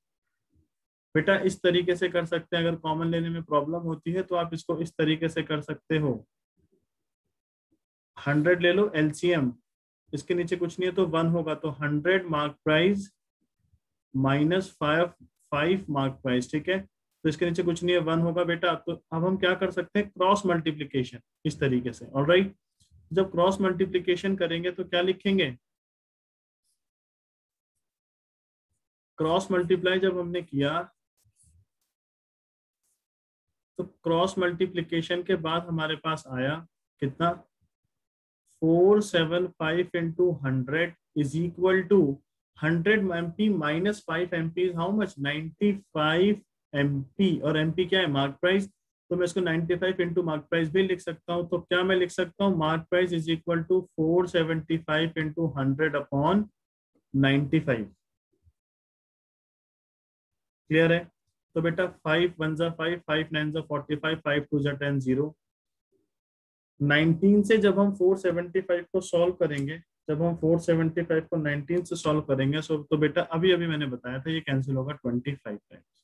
बेटा इस तरीके से कर सकते हैं, अगर कॉमन लेने में प्रॉब्लम होती है तो आप इसको इस तरीके से कर सकते हो। 100 ले लो एलसीएम, इसके नीचे कुछ नहीं है तो 1 होगा, तो 100 mark price minus 5 mark price. ठीक है, तो इसके नीचे कुछ नहीं है 1 होगा बेटा। तो अब हम क्या कर सकते हैं, क्रॉस मल्टीप्लीकेशन इस तरीके से। ऑलराइट, जब क्रॉस मल्टीप्लीकेशन करेंगे तो क्या लिखेंगे, क्रॉस मल्टीप्लाई जब हमने किया तो क्रॉस मल्टीप्लीकेशन के बाद हमारे पास आया कितना 475 into 100 is equal to 100 MP minus 5 MP is how much 95 MP, और एमपी क्या है मार्क प्राइस, तो मैं इसको 95 इंटू मार्क प्राइस भी लिख सकता हूँ। तो क्या मैं लिख सकता हूँ mark price is equal to 475 into 100 upon 95। Clear है, तो बेटा 5 1 जा 5, 5 9 जा 45, 5 2 जा 10, 0। 19 से जब हम 475 को सॉल्व करेंगे, जब हम 475 को 19 से सॉल्व करेंगे तो बेटा अभी अभी मैंने बताया था ये कैंसिल होगा 25 टाइम्स।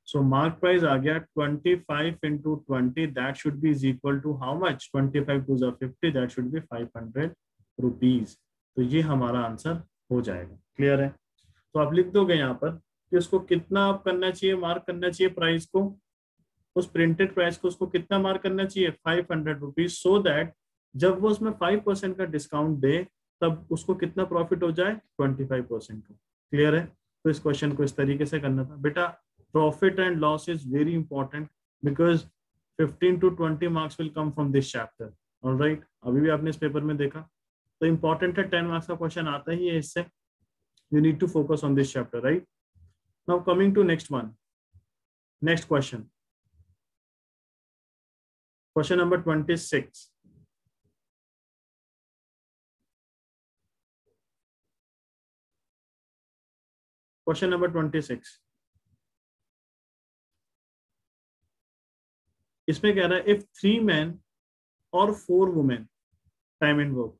सो मार्क प्राइस आ गया 25 into 20, that should be is equal to how much 25 to 50, that should be 500 rupees. तो ये हमारा आंसर हो जाएगा। क्लियर है, तो आप लिख दोगे यहाँ पर कि उसको कितना आप करना चाहिए, मार्क करना चाहिए प्राइस को, उस प्रिंटेड प्राइस को उसको कितना मार्क करना चाहिए 500 रुपीज, सो दैट जब वो उसमें 5% का डिस्काउंट दे तब उसको कितना प्रॉफिट हो जाए 25% का। क्लियर है, तो इस क्वेश्चन को इस तरीके से करना था बेटा। Profit and loss is very important because 15 to 20 marks will come from this chapter. Alright, अभी भी आपने इस पेपर में देखा तो इंपॉर्टेंट है, 10 मार्क्स का क्वेश्चन आता ही है इससे। You need to focus on this chapter, right. Now coming to next one, next question, question number 26। Question number 26, इसमें कह रहा है इफ 3 मैन और 4 वुमेन, टाइम एंड वर्क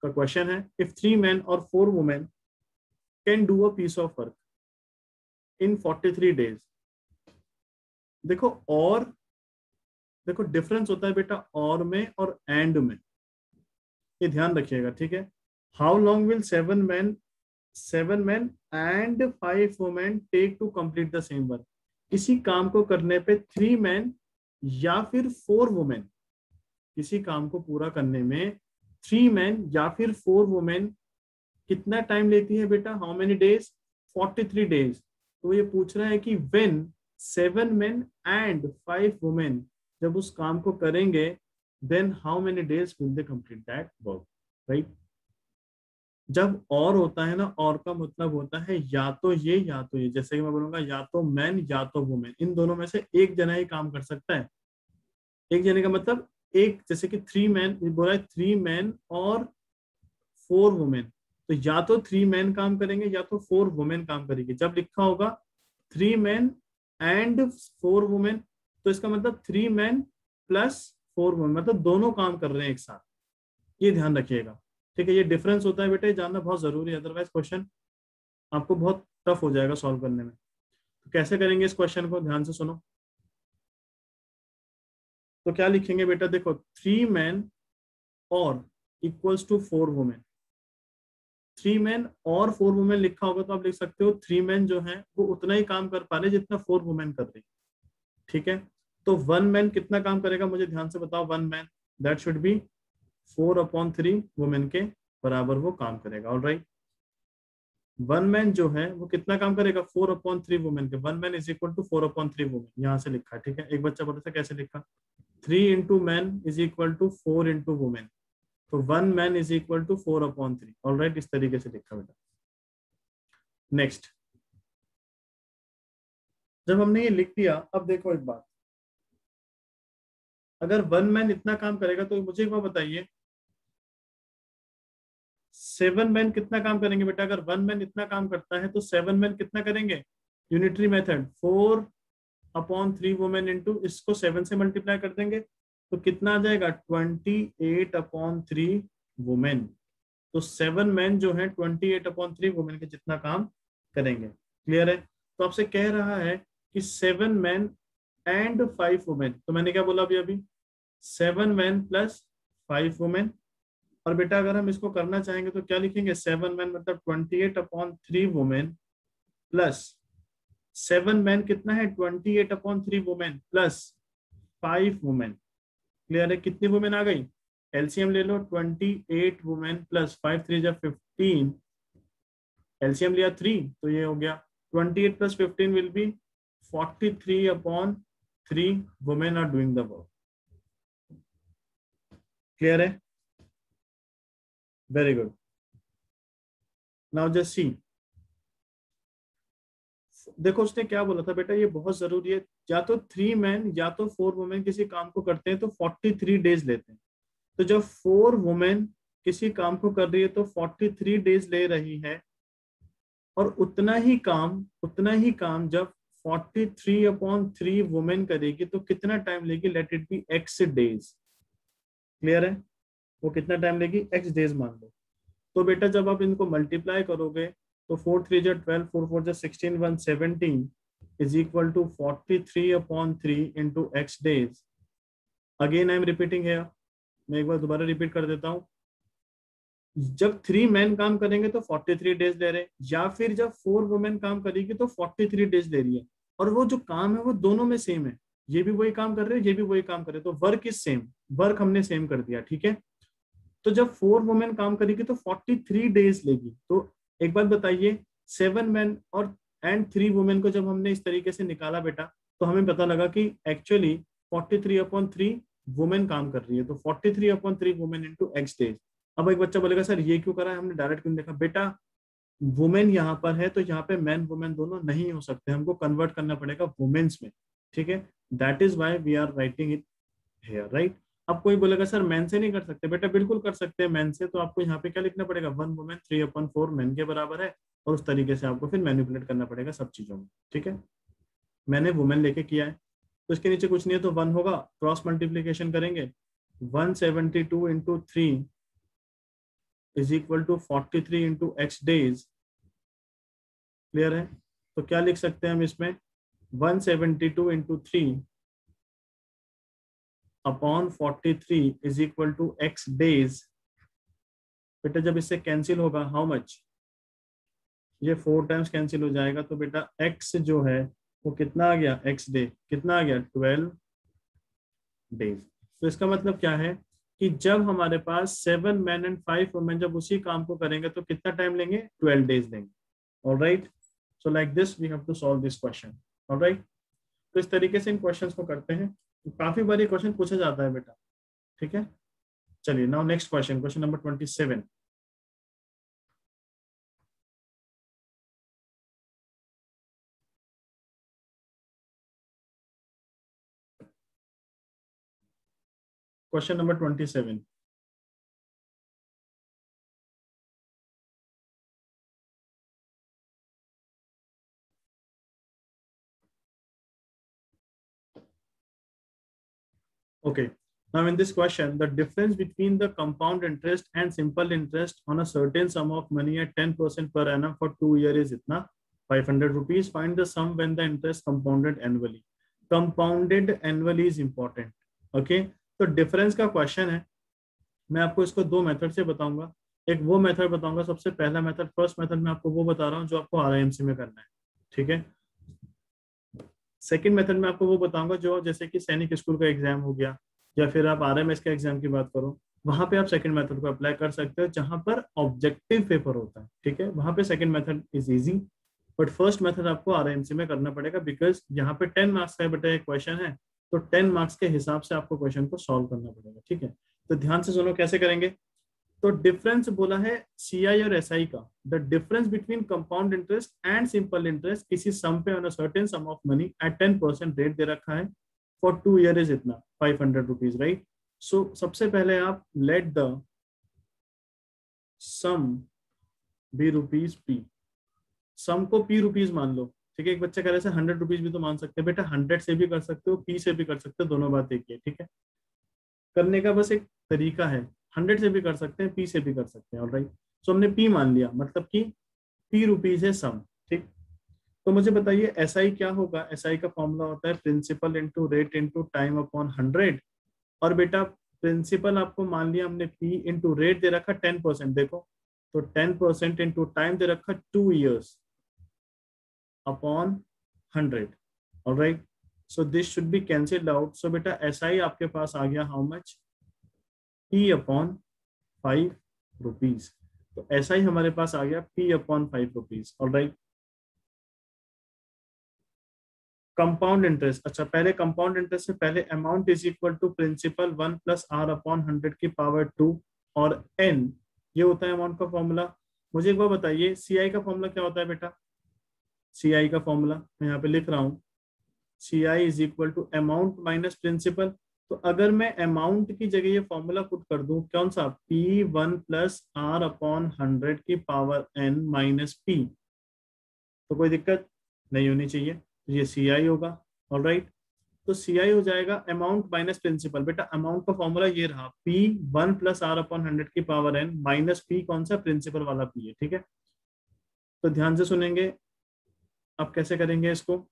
का क्वेश्चन है, इफ 3 मैन और 4 women can do a piece of work in 43 days. देखो और, देखो डिफरेंस होता है बेटा और में और एंड में, ये ध्यान रखिएगा। ठीक है, how long will 7 man and 5 women take to complete the same work. किसी काम को करने पे 3 मैन या फिर 4 वुमेन, किसी काम को पूरा करने में 3 मैन या फिर 4 वुमेन कितना टाइम लेती है बेटा, हाउ मेनी डेज 43 डेज। तो ये पूछ रहा है कि व्हेन 7 मैन एंड 5 वुमेन जब उस काम को करेंगे then how many days will they complete that work, right. जब और होता है ना, और का मतलब होता है या तो ये या तो ये, जैसे कि मैं बोलूंगा या तो मैन या तो वुमेन, इन दोनों में से एक जना ही काम कर सकता है। एक जने का मतलब एक, जैसे कि 3 मैन बोला है, 3 मैन और 4 वुमेन, तो या तो 3 मैन काम करेंगे या तो 4 वुमेन काम करेगी। जब लिखा होगा 3 मैन एंड 4 वुमेन तो इसका मतलब 3 मैन प्लस 4 वुमेन, मतलब दोनों काम कर रहे हैं एक साथ, ये ध्यान रखिएगा। ठीक है, ये डिफरेंस होता है बेटा, ये जानना बहुत जरूरी है, अदरवाइज क्वेश्चन आपको बहुत टफ हो जाएगा सॉल्व करने में। तो कैसे करेंगे इस क्वेश्चन को, ध्यान से सुनो। तो क्या लिखेंगे बेटा, देखो 3 मैन और इक्वल्स टू 4 वुमेन, 3 मैन और 4 वुमेन लिखा होगा तो आप लिख सकते हो 3 मैन जो है वो उतना ही काम कर पा रहे जितना 4 वुमेन कर रही। ठीक है, तो 1 मैन कितना काम करेगा मुझे ध्यान से बताओ, 1 man that should B 4/3 women के बराबर वो काम करेगा। ऑलराइट, 1 मैन जो है वो कितना काम करेगा 4/3 वुमेन के, 1 man is equal to 4/3 women, यहां से लिखा। ठीक है, एक बच्चा बोलता था कैसे लिखा, 3 into man is equal to 4 into women, तो 1 man is equal to 4/3। Alright, इस तरीके से लिखा बेटा। नेक्स्ट, जब हमने ये लिख दिया, अब देखो एक बात, अगर वन मैन इतना काम करेगा तो मुझे एक बार बताइए, 7 मैन कितना काम करेंगे बेटा? अगर वन मैन इतना काम करता है तो 7 मैन कितना करेंगे? यूनिटरी मेथड 4/3 वुमेन इंटू इसको 7 से मल्टीप्लाई कर देंगे तो कितना आ जाएगा? 28/3 वुमेन। तो 7 मैन जो है 28/3 वुमेन के जितना काम करेंगे। क्लियर है? तो आपसे कह रहा है कि 7 मैन एंड 5 वुमेन। तो मैंने क्या बोला अभी अभी? 7 मैन प्लस 5 वुमेन। और बेटा अगर हम इसको करना चाहेंगे तो क्या लिखेंगे? 7 मैन मतलब 28/3 वुमेन प्लस 7 मैन कितना है? 28/3 वुमेन प्लस 5 वुमेन। क्लियर है? कितनी वुमेन आ गई? एलसीएम ले लो, 28 वुमेन प्लस 5 3 जा 15। एलसीएम लिया 3 तो ये हो गया 28 plus 15 will be 43/3 women are doing the work. Clear है? Very good. Now just see, देखो उसने क्या बोला था बेटा, ये बहुत जरूरी है। या तो 3 मैन या तो 4 वुमेन किसी काम को करते हैं तो 43 डेज लेते हैं। तो जब 4 वुमेन किसी काम को कर रही है तो 43 डेज ले रही है, और उतना ही काम जब 43/3 वुमेन करेगी तो कितना टाइम लेगी? Late it be x days. Clear है? वो कितना टाइम लेगी? x डेज मान लो। तो बेटा जब आप इनको मल्टीप्लाई करोगे तो 4 3 जा 12, 4 4 जा 16, 117 is equal to 43/3 into x days. Again I am repeating है, मैं एक बार दोबारा रिपीट कर देता हूं। जब 3 मैन काम करेंगे तो 43 डेज ले रहे हैं, या फिर जब 4 वुमेन काम करेगी तो 43 डेज ले रही है। और वो जो काम है वो दोनों में सेम है, ये भी वही काम कर रहे हैं, ये भी वही काम कर रहे हैं, तो वर्क इज सेम, वर्क हमने सेम कर दिया। ठीक है? तो जब 4 वुमेन काम करेगी तो 43 डेज लेगी। तो एक बात बताइए, 7 मैन और एंड 3 वुमेन को जब हमने इस तरीके से निकाला बेटा तो हमें पता लगा कि एक्चुअली 43/3 वुमेन काम कर रही है। तो 43/3 वुमेन इंटू एक्स डेज। अब एक बच्चा बोलेगा सर ये क्यों करा है, हमने डायरेक्ट क्यों देखा? बेटा वुमेन यहाँ पर है तो यहाँ पे मैन वुमेन दोनों नहीं हो सकते, हमको कन्वर्ट करना पड़ेगा वुमेन्स में। ठीक है? That is why we are writing it here, right? अब कोई बोलेगा सर मैन से नहीं कर सकते, बेटा बिल्कुल कर सकते हैं मैन से। तो आपको यहाँ पे क्या लिखना पड़ेगा? 1 वुमेन 3/4 मैन के बराबर है, और उस तरीके से आपको फिर मैनिपुलेट करना पड़ेगा सब चीजों में। ठीक है? मैंने वुमेन लेके किया है तो इसके नीचे कुछ नहीं है तो 1 होगा, क्रॉस मल्टीप्लीकेशन करेंगे 172 into 3 is equal to 43 into x days. Clear है? तो क्या लिख सकते हैं हम इसमें? 172 into 3 upon 43 is equal to x days. बेटा जब इससे कैंसिल होगा हाउ मच? ये 4 टाइम्स कैंसिल हो जाएगा तो बेटा x जो है वो कितना आ गया? x डे कितना आ गया? 12 डेज। तो इसका मतलब क्या है कि जब हमारे पास 7 मैन एंड 5 वुमेन जब उसी काम को करेंगे तो कितना टाइम लेंगे? 12 डेज लेंगे। Alright, so like this we have to solve this question. Alright, तो इस तरीके से इन क्वेश्चंस को करते हैं। तो काफी बार ये क्वेश्चन पूछा जाता है बेटा। ठीक है? चलिए now next question, question number 27। Question number 27। Okay. Now in this question, the difference between the compound interest and simple interest on a certain sum of money at 10% per annum for 2 years is itna 500 rupees. Find the sum when the interest compounded annually. Compounded annually is important. Okay. तो difference का question है। मैं आपको इसको दो method से बताऊंगा। एक वो मेथड बताऊंगा, सबसे पहला मेथड, फर्स्ट मेथड मैं आपको वो बता रहा हूँ जो आपको आरआईएमसी में करना है। ठीक है? सेकंड मेथड में आपको वो बताऊंगा जो जैसे कि सैनिक स्कूल का एग्जाम हो गया, या फिर आप आरएमएस के एग्जाम की बात करो, वहां पे आप सेकंड मेथड को अप्लाई कर सकते हो जहां पर ऑब्जेक्टिव पेपर होता है। ठीक है? वहां पे second method is easy, but first method आपको आरएमसी में करना पड़ेगा, बिकॉज यहाँ पे 10 मार्क्स का बेटा एक क्वेश्चन है, तो 10 मार्क्स के हिसाब से आपको क्वेश्चन को सॉल्व करना पड़ेगा। ठीक है? तो ध्यान से सुनो कैसे करेंगे। तो डिफरेंस बोला है सीआई और एसआई का, the difference between compound interest and simple interest किसी सम पे on a certain sum of money at 10% rate दे रखा है फॉर 2 ईयर इज इतना 500 रुपीज, राइट। सो सबसे पहले आप let the sum be rupees P, sum को पी रुपीज मान लो, ठीक है। एक बच्चा कह रहे हैं 100 रुपीज भी तो मान सकते हैं बेटा, 100 से भी कर सकते हो, पी से भी कर सकते हो, दोनों बात एक ही है, ठीक है। करने का बस एक तरीका है, 100 से भी कर सकते हैं, पी से भी कर सकते हैं, ऑलराइट। सो हमने पी मान लिया, मतलब कि पी रुपीज है सम, ठीक। तो मुझे बताइए एसआई क्या होगा। एसआई का फॉर्मूला होता है principal into rate into time upon 100। और बेटा प्रिंसिपल आपको मान लिया हमने पी इंटू रेट दे रखा 10%, देखो तो 10% इंटू टाइम दे रखा 2 years upon 100, all right. So this should be cancelled out. So बेटा एसआई आपके पास आ गया how much, P upon 5 rupees. तो एसआई हमारे पास आ गया P upon 5 rupees, all right. Compound interest, अच्छा पहले कंपाउंड इंटरेस्ट से पहले amount is equal to principal 1 plus R upon 100 की पावर 2 और एन, ये होता है अमाउंट का फॉर्मूला। मुझे एक बार बताइए सीआई का फॉर्मूला क्या होता है बेटा। सीआई का फॉर्मूला मैं यहाँ पे लिख रहा हूँ, CI is equal to amount minus principal. तो अगर मैं अमाउंट की जगह ये फॉर्मूला पुट कर दूं, कौन सा, P1 प्लस आर अपॉन 100 की पावर n माइनस पी, तो कोई दिक्कत नहीं होनी चाहिए, तो ये सी आई होगा, ऑलराइट। तो सी आई हो जाएगा अमाउंट माइनस प्रिंसिपल। बेटा अमाउंट का फॉर्मूला ये रहा, P1 प्लस आर अपॉन 100 की पावर n माइनस पी, कौन सा, प्रिंसिपल वाला पी है, ठीक है। तो ध्यान से सुनेंगे, अब कैसे करेंगे इसको,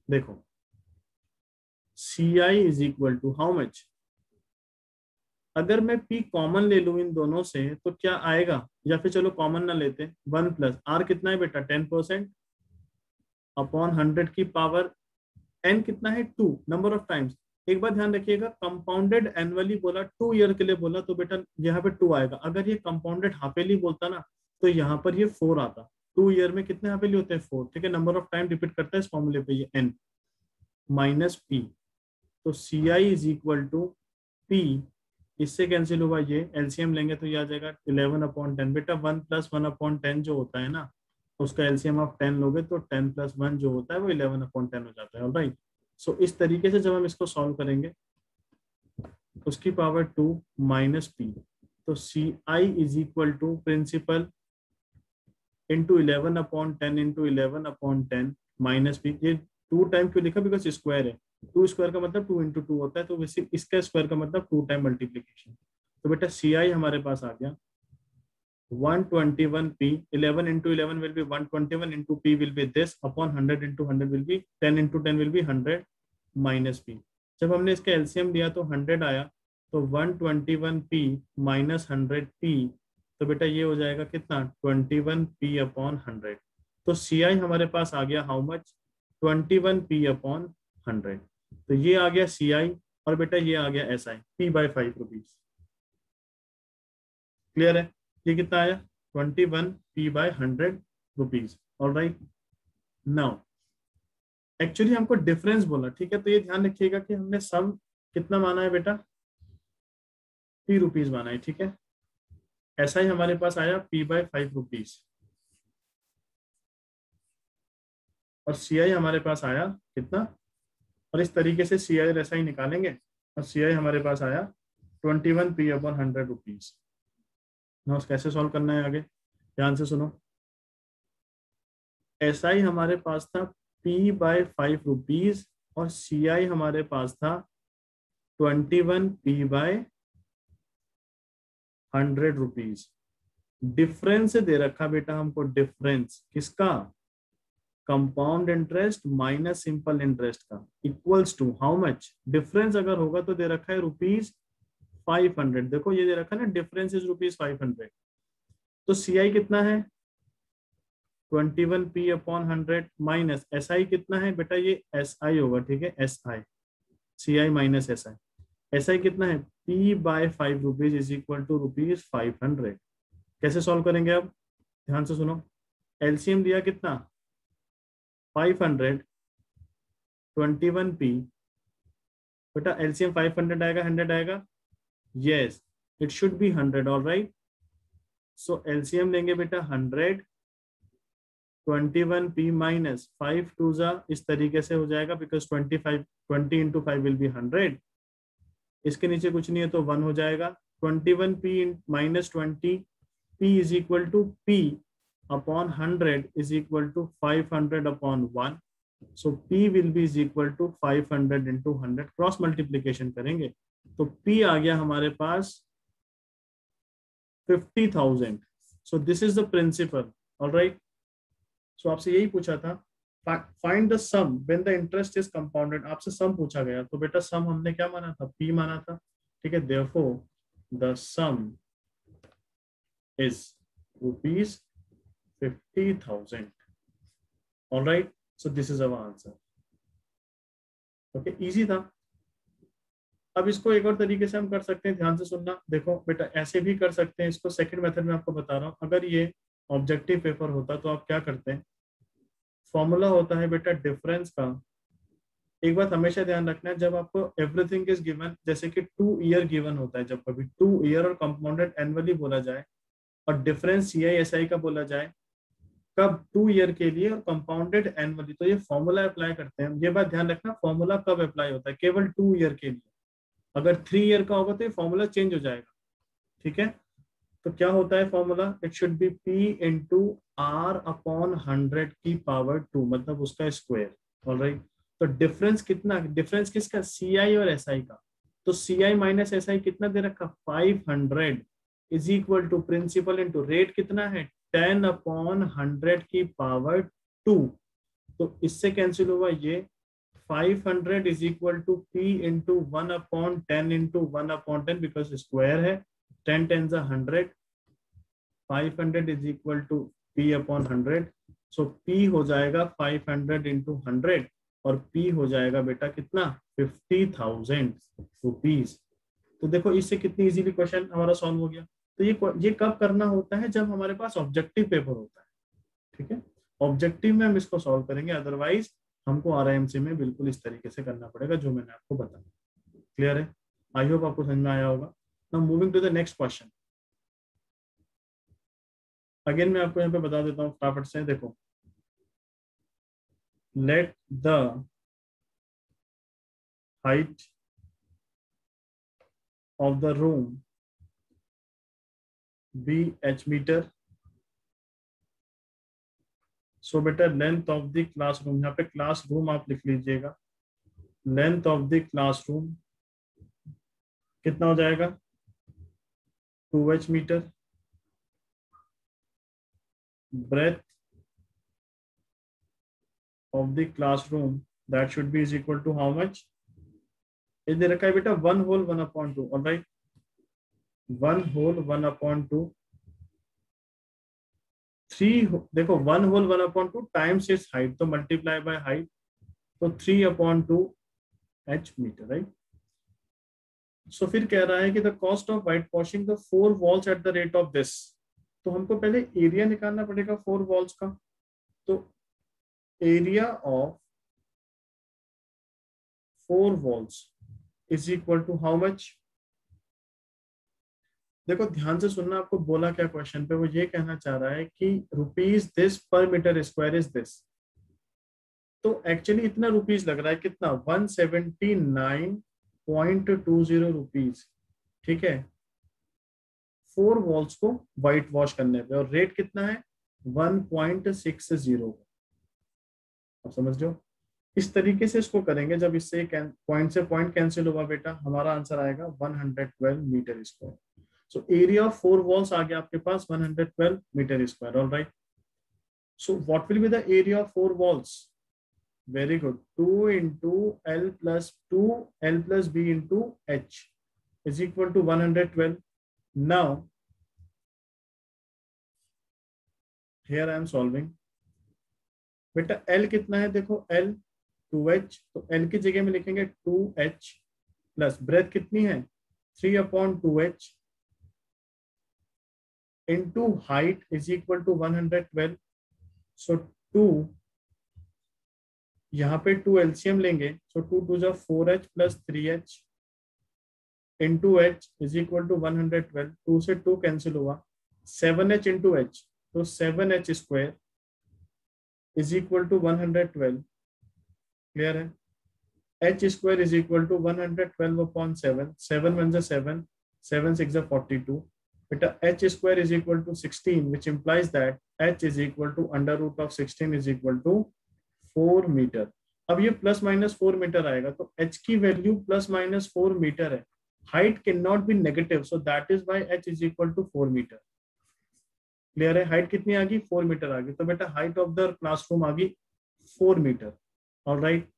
देखो C I is equal to how much, अगर मैं P कॉमन ले लूं इन दोनों से तो क्या आएगा, या फिर चलो कॉमन ना लेते, 1 प्लस आर कितना है बेटा 10% अपॉन 100 की पावर n कितना है 2, नंबर ऑफ टाइम्स। एक बात ध्यान रखिएगा, कंपाउंडेड एनुअली बोला, 2 ईयर के लिए बोला, तो बेटा यहाँ पे 2 आएगा। अगर ये कंपाउंडेड हाफेली बोलता ना तो यहाँ पर ये 4 आता। 2 ईयर में कितने हाफेली होते हैं 4, ठीक है। नंबर ऑफ टाइम रिपीट करता है इस फॉर्मूले पे ये n माइनस पी। तो C I is equal to P, इससे कैंसिल हुआ, ये एलसीएम लेंगे तो ये आ जाएगा 11 अपॉन 10। बेटा 1 प्लस 1 अपॉन 10 जो होता है ना, उसका एलसीएम आप 10 लोगे तो 10 प्लस 1 जो होता है वो 11 अपॉन 10 हो जाता है, ऑलराइट। सो इस तरीके से जब हम इसको सॉल्व करेंगे, उसकी पावर 2 माइनस पी, तो C I is equal to principal into 11 upon 10 into 11 upon 10 minus P. ये 2 टाइम क्यों लिखा, बिकॉज स्क्वायर है, 2 स्क्वायर का मतलब 2 इंटू 2 होता है, तो वैसे इसका स्क्वायर का मतलब 2 टाइम मल्टीप्लीकेशन। तो बेटा सी आई हमारे पास आ गया 121 p, 11 into 11 will be 121 into p will be this upon 100 into 100 will be 10 into 10 will be 100 minus p। जब हमने इसका एलसीएम लिया तो 100 आया, तो 121 p माइनस 100 p, तो बेटा ये हो जाएगा कितना 21 p अपॉन 100। तो सी आई हमारे पास आ गया हाउ मच 21 p अपॉन 100। तो ये आ गया सी आई, और बेटा ये आ गया S I, p by 5 rupees. Clear है, ये कितना आया 21 p by 100 rupees, alright. Now actually हमको डिफरेंस बोला, ठीक है। तो ये ध्यान रखिएगा कि हमने सम कितना माना है बेटा, p रुपीज माना है, ठीक है। ऐसा ही हमारे पास आया p बाय 5 रुपीज, और सी आई हमारे पास आया कितना, और इस तरीके से सी आई ऐसा ही निकालेंगे, और सी आई हमारे पास आया 21 p अपॉन 100 रुपीज। ना कैसे सॉल्व करना है आगे, ध्यान से सुनो। एस आई हमारे पास था p बाय 5 रुपीज, और सी आई हमारे पास था 21 p बाय 100 रुपीज। डिफरेंस दे रखा बेटा हमको, डिफरेंस किसका, compound interest minus simple interest का, equals to how much, difference अगर होगा तो दे रखा है रुपीज 500। देखो ये दे रखा है ना, डिफरेंस इज रुपीज 500। तो सी आई कितना है 21 p upon 100 minus S I कितना है बेटा, ये एस आई होगा, ठीक है, S I, C I minus S I. S I कितना है p by 5 rupees is equal to rupees 500। कैसे सॉल्व करेंगे अब, ध्यान से सुनो। एलसीएम दिया कितना 500, 21 p, बेटा एलसीएम 500 आएगा 100 आएगा, yes it should B 100, all right. So LCM लेंगे बेटा 100, 21p माइनस 5 टू जा, इस तरीके से हो जाएगा बिकॉज 20 इंटू 5 विल बी 100। इसके नीचे कुछ नहीं है तो 1 हो जाएगा। 21p minus 20p is equal to p upon 100 is equal to 500 upon 1। So p will be is equal to 500 into 100। Cross multiplication करेंगे तो p आ गया हमारे पास 50,000। So this is the principal. Alright, so आपसे यही पूछा था, find the sum when the interest is compounded. आपसे सम पूछा गया तो बेटा सम हमने क्या माना था, p माना था। ठीक है, therefore the some is rupees 50,000। Alright, so this is our answer. Okay, easy था। अब इसको एक और तरीके से हम कर सकते हैं, ध्यान से सुनना। देखो बेटा ऐसे भी कर सकते हैं इसको, सेकंड मेथड में आपको बता रहा हूँ। अगर ये ऑब्जेक्टिव पेपर होता तो आप क्या करते हैं, फॉर्मूला होता है बेटा डिफरेंस का। एक बात हमेशा ध्यान रखना है, जब आपको एवरीथिंग इज गिवन, जैसे कि 2 ईयर गिवन होता है, जब कभी 2 ईयर और कंपाउंडेड एनुअली बोला जाए और डिफरेंस CI/SI का बोला जाए, कब 2 ईयर के लिए और कंपाउंडेड एनुअली, तो ये फॉर्मूला अप्लाई करते हैं। ये बात ध्यान रखना, फॉर्मूला कब अप्लाई होता है, केवल 2 ईयर के लिए। अगर 3 ईयर का होगा तो ये फॉर्मूला चेंज हो जाएगा। ठीक है, तो क्या होता है formula, it should B p into r upon 100 की पावर 2, मतलब उसका स्क्वायर। ऑलराइट, तो डिफरेंस कितना, डिफरेंस किसका, CI और SI का। तो CI माइनस SI कितना दे रखा, 500 is equal to principal into rate कितना है, 10 अपॉन 100 की पावर 2। तो इससे कैंसिल हुआ ये, 500 is equal to p into 1 upon 10 into 1 upon 10 because square है, 10 10 100। 500 is equal to p upon 100। So p हो जाएगा 500 इंटू 100 और p हो जाएगा बेटा कितना, 50,000 रुपीज। तो देखो इससे कितनी इजीली क्वेश्चन हमारा सॉल्व हो गया। तो ये कब करना होता है, जब हमारे पास ऑब्जेक्टिव पेपर होता है। ठीक है, ऑब्जेक्टिव में हम इसको सॉल्व करेंगे, अदरवाइज हमको RIMC में बिल्कुल इस तरीके से करना पड़ेगा जो मैंने आपको बताया। क्लियर है, आई होप आपको समझ में आया होगा। Now moving to the next question. Again मैं आपको यहाँ पे बता देता हूँ फटाफट से। देखो, let the height of the room be h metre. So बेटा लेंथ ऑफ द क्लासरूम, यहाँ पे क्लासरूम आप लिख लीजिएगा। लेंथ ऑफ द क्लासरूम कितना हो जाएगा, 2h meter. Breadth of the classroom that should be is equal to how much, ये दे रखा है बेटा 1 whole 1 upon 2। Alright, 1 whole 1 upon 2, 3 देखो 1 whole 1 upon 2 times it's height, तो मल्टीप्लाई बाय हाइट, तो 3 upon 2 h मीटर। राइट, सो फिर कह रहा है कि the cost of white washing the 4 walls eight the rate of this. तो हमको पहले एरिया निकालना पड़ेगा 4 वॉल्स का। तो area of 4 walls is equal to how much. देखो ध्यान से सुनना, आपको बोला क्या क्वेश्चन पे, वो ये कहना चाह रहा है कि रुपीज दिस पर मीटर स्क्वायर इज दिस। तो एक्चुअली इतना रुपीज लग रहा है, कितना, 179.20 रुपीज। ठीक है, 4 वॉल्स को व्हाइट वॉश करने पे, और रेट कितना है 1.60। आप समझ रहे हो, इस तरीके से इसको करेंगे। जब इससे पॉइंट से पॉइंट कैंसिल होगा बेटा, हमारा आंसर आएगा 112 metre square. So area of 4 walls आ गया आपके पास 112 metre square. Alright, so what will be the area of 4 walls, very good, 2 into L plus 2 L plus B into H is equal to 112. Now here I am solving। बेटा L कितना है, देखो L 2H, तो L की जगह में लिखेंगे 2H plus breadth कितनी है 3/2H into height is equal to 112। So 2, यहाँ पे 2 LCM लेंगे, सो 2 2 जा 4H प्लस 3H into H is equal to 112। 2 से 2 कैंसिल हुआ, 7H इंटू H, तो 7H square is equal to 112, clear है। H square is equal to 112 upon 7, 7 one जा 7, 7 6 जा 42, बेटा H square is equal to 16, which implies that H is equal to under root of 16 is equal to 4 metre. अब ये plus minus 4 metre आएगा, तो H की value plus minus 4 meter है। Height can not be negative, so that is why H is equal to 4 meter. Clear है। Height कितनी आ गई, 4 मीटर आ गई, तो बेटा हाइट ऑफ द क्लासरूम आ गई 4 मीटर। ऑलराइट,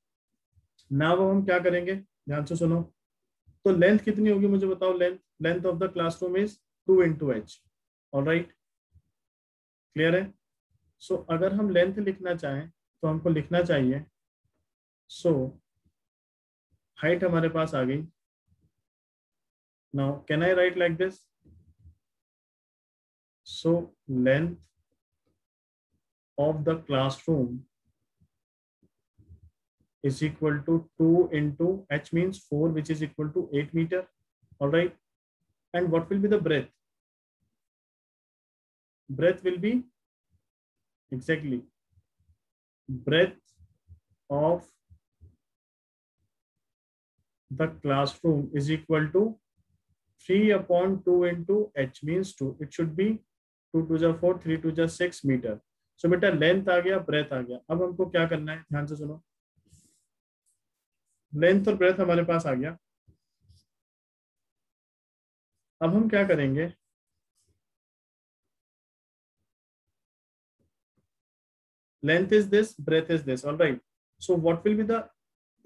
नाउ हम क्या करेंगे, ध्यान से सुनो। तो लेंथ कितनी होगी मुझे बताओ। Length of the classroom is 2 into h। Alright, clear है। सो अगर हम लेंथ लिखना चाहें तो हमको लिखना चाहिए, सो हाइट हमारे पास आ गई। Now can I right like this, so length of the classroom is equal to 2 into h means 4, which is equal to 8 meter. All right, and what will be the breadth? Breadth will be exactly breadth of the classroom is equal to 3 upon 2 into h means 2. It should be 2 to the 4, 3 to the 6 meter. So बेटा length आ गया, breath आ गया। अब हमको क्या करना है, ध्यान से सुनो। लेंथ और ब्रेथ हमारे पास आ गया। अब हम क्या करेंगे, length is this, breadth is this, all right. So what will be the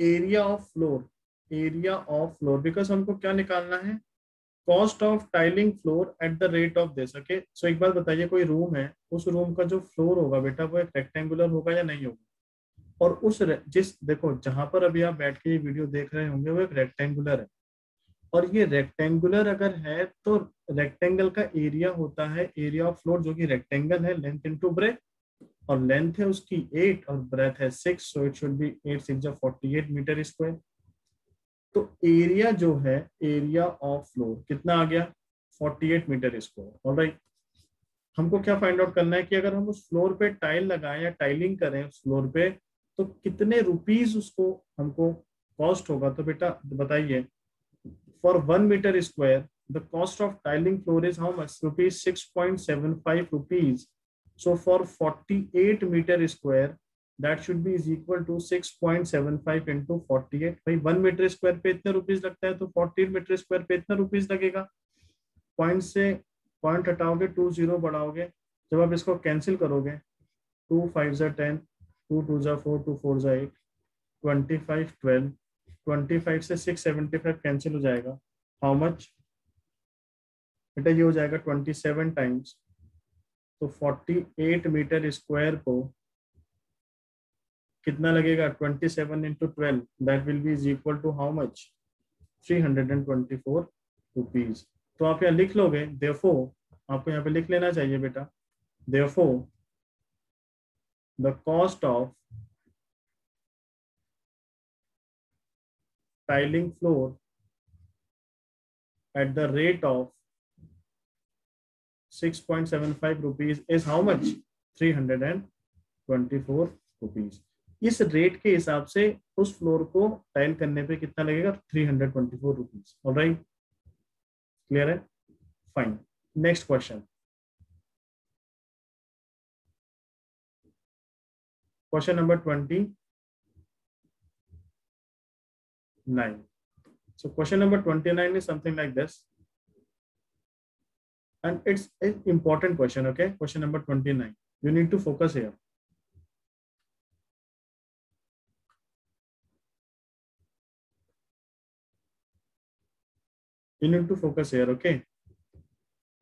area of floor? Area of floor, because हमको क्या निकालना है, cost of tiling floor at the rate of this. Okay, so एक बात बताइए, कोई room है, उस रूम का जो फ्लोर होगा बेटा वो एक रेक्टेंगुलर होगा या नहीं होगा? और उस जिस देखो जहां पर अभी आप बैठ के ये वीडियो देख रहे होंगे वो एक रेक्टेंगुलर है, और ये रेक्टेंगुलर अगर है तो रेक्टेंगल का एरिया होता है एरिया ऑफ फ्लोर, जो कि रेक्टेंगल है लेंथ इनटू ब्रेथ, और लेंथ है उसकी 8 और ब्रेथ है 6, so it should be 8 6 48 meter square. तो एरिया जो है, एरिया ऑफ फ्लोर कितना आ गया, 48 मीटर स्क्वायर। ऑलराइट, हमको क्या फाइंड आउट करना है कि अगर हम उस फ्लोर पे टाइल लगाएं या टाइलिंग करें उस फ्लोर पे, तो कितने रुपीस उसको हमको कॉस्ट होगा। तो बेटा बताइए, for 1 meter square the cost of tiling floor is how much, rupees 6.75 rupees. So for 48 meter square that should be is equal to 6.75 into 48। भाई 1 मीटर स्क्वायर पे इतने रुपीस लगता है, तो 48 मीटर स्क्वायर पे इतना रुपीस लगेगा। पॉइंट से पॉइंट हटाओगे, 2 0 बढ़ाओगे, जब आप इसको कैंसिल करोगे, 2 5 जा 10, 2 2 जा 4, 2 4 जा 8, 25 12, 25 से 675 कैंसिल हो जाएगा। हाउ मच बेटा, ये हो जाएगा 27 टाइम्स। तो 48 मीटर स्क्वायर को कितना लगेगा, 27 into 12, that will be is equal to how much, 324 rupees. तो आप यहाँ लिख लोगे, देयरफॉर आपको यहाँ पे लिख लेना चाहिए बेटा, therefore the cost of tiling floor at the rate of 6.75 rupees is how much, 324 rupees। इस रेट के हिसाब से उस फ्लोर को टाइल करने पे कितना लगेगा, 324 रुपीज। ऑलराइट, क्लियर है, fine. Next question, question number 29। so question number 29 is something like this, and it's an important question. Okay, question number 29, you need to focus here. You need to focus here. Okay,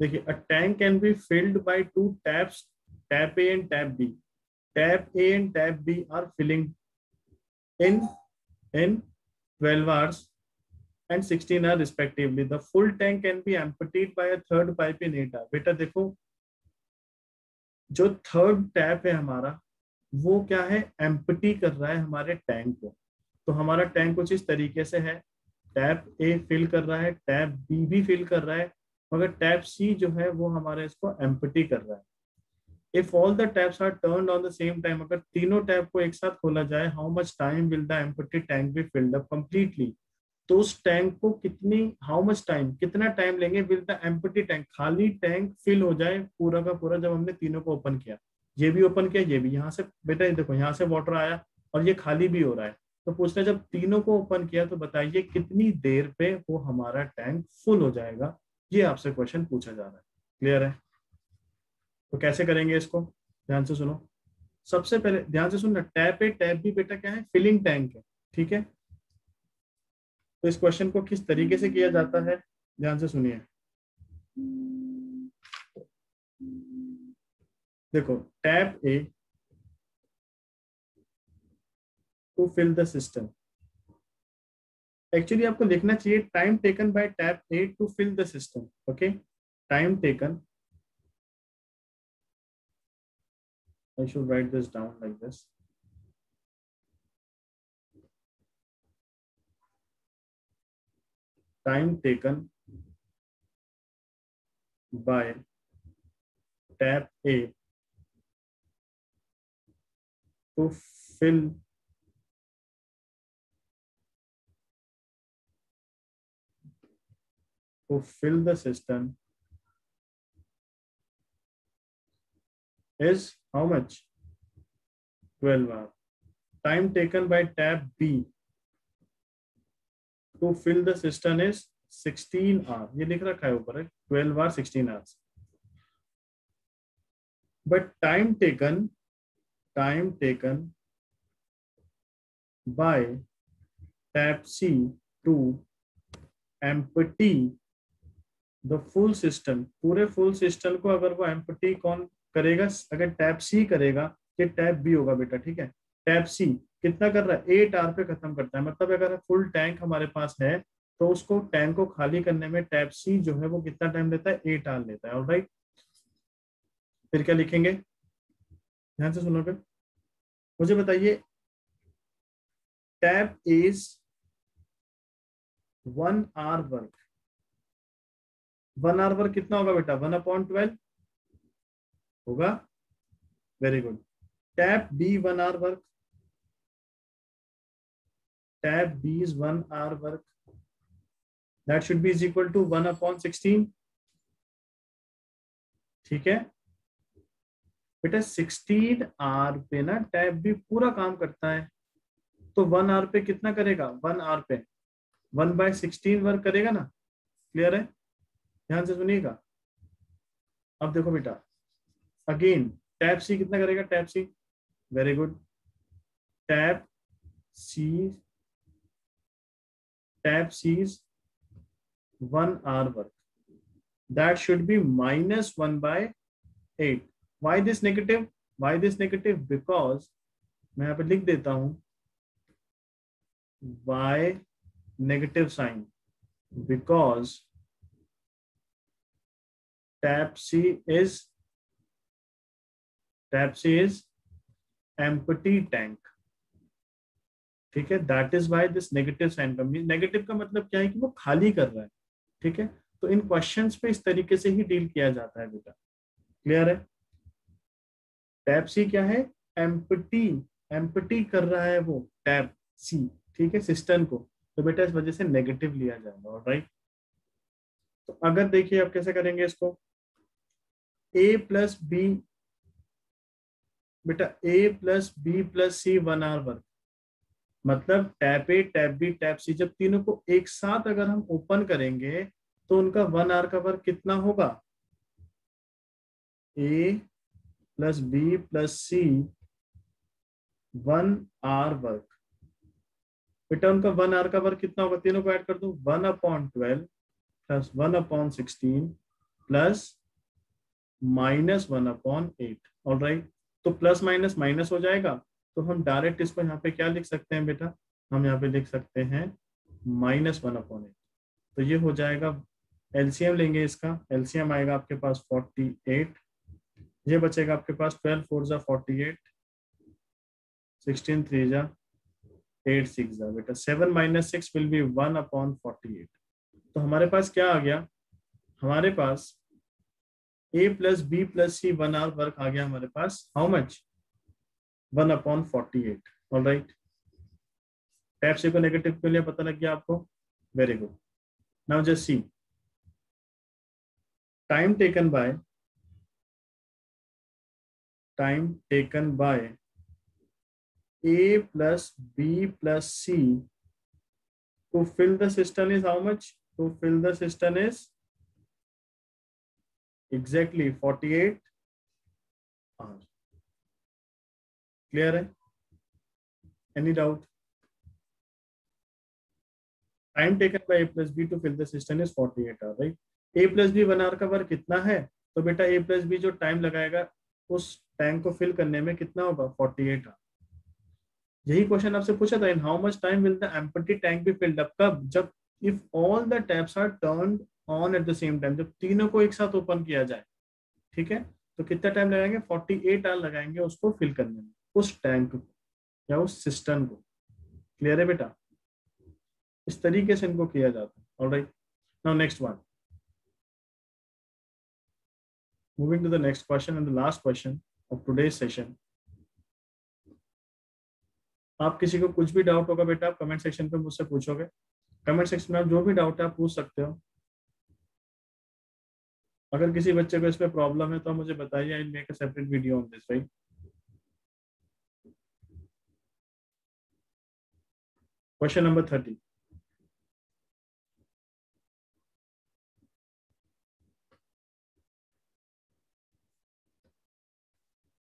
देखिए, a tank can be filled by 2 taps, tap A and tap B. Tap A and tap B are filling in 12 hours and 16 hours respectively. The full tank can be emptied by a third pipe in 8 hours. बेटा देखो, जो third tap है हमारा, वो क्या है, empty कर रहा है हमारे टैंक को। तो हमारा टैंक कुछ इस तरीके से है, टैप ए फिल कर रहा है, टैप बी भी फिल कर रहा है, मगर टैप सी जो है वो हमारे इसको एम्प्टी कर रहा है। If all the taps are turned on the same time, अगर तीनों टैप को एक साथ खोला जाए, how much time will the empty tank be filled up completely. तो उस टैंक को कितनी, हाउ मच टाइम, कितना टाइम लेंगे विल द एम्प्टी टैंक, खाली टैंक फिल हो जाए पूरा का पूरा, जब हमने तीनों को ओपन किया, ये भी ओपन किया, ये भी, यहाँ से बेटा ये देखो यहाँ से वाटर आया और ये खाली भी हो रहा है। तो पूछना जब तीनों को ओपन किया तो बताइए कितनी देर पे वो हमारा टैंक फुल हो जाएगा, ये आपसे क्वेश्चन पूछा जा रहा है। क्लियर है? तो कैसे करेंगे इसको, ध्यान से सुनो। सबसे पहले ध्यान से सुनना, टैप ए टैप बी बेटा क्या है, फिलिंग टैंक है, ठीक है। तो इस क्वेश्चन को किस तरीके से किया जाता है, ध्यान से सुनिए। देखो, tap A to fill the system, actually आपको लिखना चाहिए time taken by tap A to fill the system. Okay, time taken, I should write this down like this. Time taken by tap A to fill the system is how much? 12 hours. Time taken by tap B to fill the system is 16 hours. ये लिख रखा है ऊपर है 12 hours 16 hours. But time taken by tap C to empty the full system, पूरे full system को अगर वो empty कौन करेगा, अगर टैप सी करेगा, ये टैप बी होगा बेटा, ठीक है। टैप सी कितना कर रहा है, 8 आवर पे खत्म करता है, मतलब अगर फुल टैंक हमारे पास है तो उसको टैंक को खाली करने में टैप सी जो है वो कितना टाइम लेता है, 8 आवर लेता है। ऑलराइट, फिर क्या लिखेंगे, ध्यान से सुनो। फिर मुझे बताइए, tap is 1 hour work, 1 hour work कितना होगा बेटा, 1/12 होगा। Very good. Tap B 1 hour work, tap B is 1 hour work, that should be is equal to 1/16, ठीक है बेटा। 16 आवर पे ना टैप बी पूरा काम करता है, तो 1 आवर पे कितना करेगा, 1 आवर पे 1/16 वर्क करेगा ना। क्लियर है? ध्यान से सुनिएगा। अब देखो बेटा, अगेन टैप सी कितना करेगा, tap C, very good, tap C is 1 hour work, that should be -1/8. Why this negative, because मैं यहाँ पे लिख देता हूं y negative sign, because tap C is empty tank, ठीक है। That is why this negative sign का, negative का मतलब क्या है कि वो खाली कर रहा है, ठीक है। तो इन क्वेश्चंस पे इस तरीके से ही डील किया जाता है बेटा। क्लियर है? टैप सी क्या है, एम्प्टी कर रहा है वो टैप सी, ठीक है, सिस्टम को, तो बेटा इस वजह से नेगेटिव लिया जाएगा। ऑलराइट, तो अगर देखिए आप कैसे करेंगे इसको, ए प्लस बी बेटा, A + B + C 1 hour work, मतलब tap A tap B tap C जब तीनों को एक साथ अगर हम ओपन करेंगे तो उनका 1 आवर का वर्क कितना होगा, A + B + C 1 hour work, बेटा उनका 1 आवर का वर्क कितना होगा, तीनों को ऐड कर दो, 1/12 + 1/16 + -1/8। ऑलराइट, तो प्लस माइनस माइनस हो जाएगा, तो हम डायरेक्ट इसको यहाँ पे क्या लिख सकते हैं बेटा, हम यहाँ पे लिख सकते हैं -1/8। तो ये हो जाएगा, एलसीएम लेंगे इसका, एलसीएम आएगा आपके पास 48, ये बचेगा आपके पास 12 4 = 48, 16 3 = 8 6 = बेटा 7 - 6 विल बी 1/48। तो हमारे पास क्या आ गया, हमारे पास a plus B plus C 1 hour work आ गया हमारे पास, how much, 1/48। Alright, tap C को नेगेटिव के लिए पता लग गया आपको, very good. Now just see, time taken by a plus b plus c to fill the cistern is how much? To fill the cistern is exactly 48 hours. Clear है? Any doubt? Time taken by a plus b to fill the cistern is 48 hours, right? a plus b 1 our का work कितना है, तो बेटा a plus b जो time लगाएगा उस tank को फिल करने में कितना होगा, 48 आवर। यही क्वेश्चन आपसे पूछा था, in how much time will the empty tank be filled up, कब, जब if all the taps are turned on at the same time, जब तीनों को एक साथ ओपन किया जाए, ठीक है, तो कितना टाइम लगाएंगे, 48 आवर लगाएंगे उसको फिल करने में, उस टैंक को या उस सिस्टम को। क्लियर है बेटा? इस तरीके से इनको किया जाता है। Alright, now next one, moving to the next question and the last question of today's session. आप किसी को कुछ भी डाउट होगा बेटा, आप कमेंट सेक्शन पे मुझसे पूछोगे। कमेंट सेक्शन में आप जो भी डाउट है आप पूछ सकते हो। अगर किसी बच्चे को इस पे प्रॉब्लम है तो मुझे बताइए, I will make a separate video on this, right. Question number 30,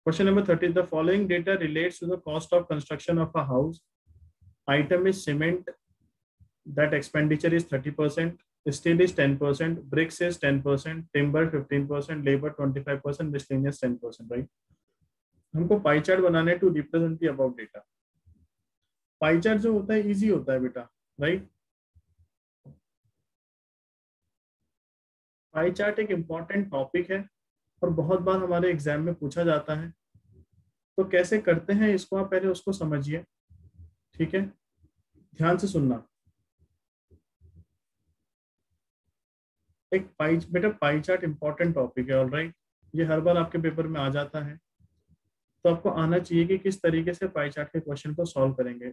question number 30, the following data relates to the cost of construction of a house. Item is cement, that expenditure is 30%, steel is 10%, bricks is 10%, timber 15%, labor 25%, miscellaneous 10%, right? हमको पाई chart बनाना है to represent the above data. Pie chart जो होता है easy होता है बेटा, right. Pie chart एक इंपॉर्टेंट टॉपिक है और बहुत बार हमारे एग्जाम में पूछा जाता है। तो कैसे करते हैं इसको, आप पहले उसको समझिए, ठीक है, ध्यान से सुनना। एक बेटा पाई चार्ट इंपॉर्टेंट टॉपिक है, ऑलराइट, ये हर बार आपके पेपर में आ जाता है, तो आपको आना चाहिए कि किस तरीके से पाई चार्ट के क्वेश्चन को सॉल्व करेंगे।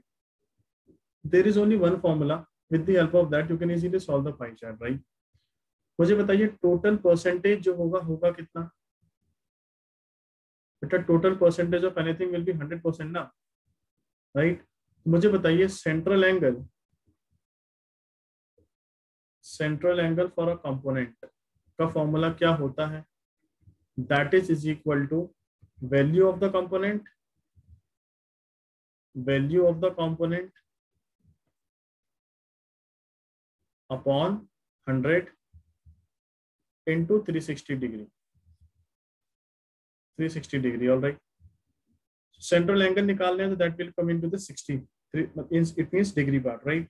There is only one formula, with the help of that you can easily solve the pie chart, right. मुझे बताइए टोटल परसेंटेज जो होगा कितना बेटा, total percentage of anything will be 100% ना, राइट। मुझे बताइए central angle for a component का फॉर्मूला क्या होता है, that is equal to value of the component upon 100 into 360 degree, all right. Central angle निकालने हैं तो that will come into the 60, it means degree part, right?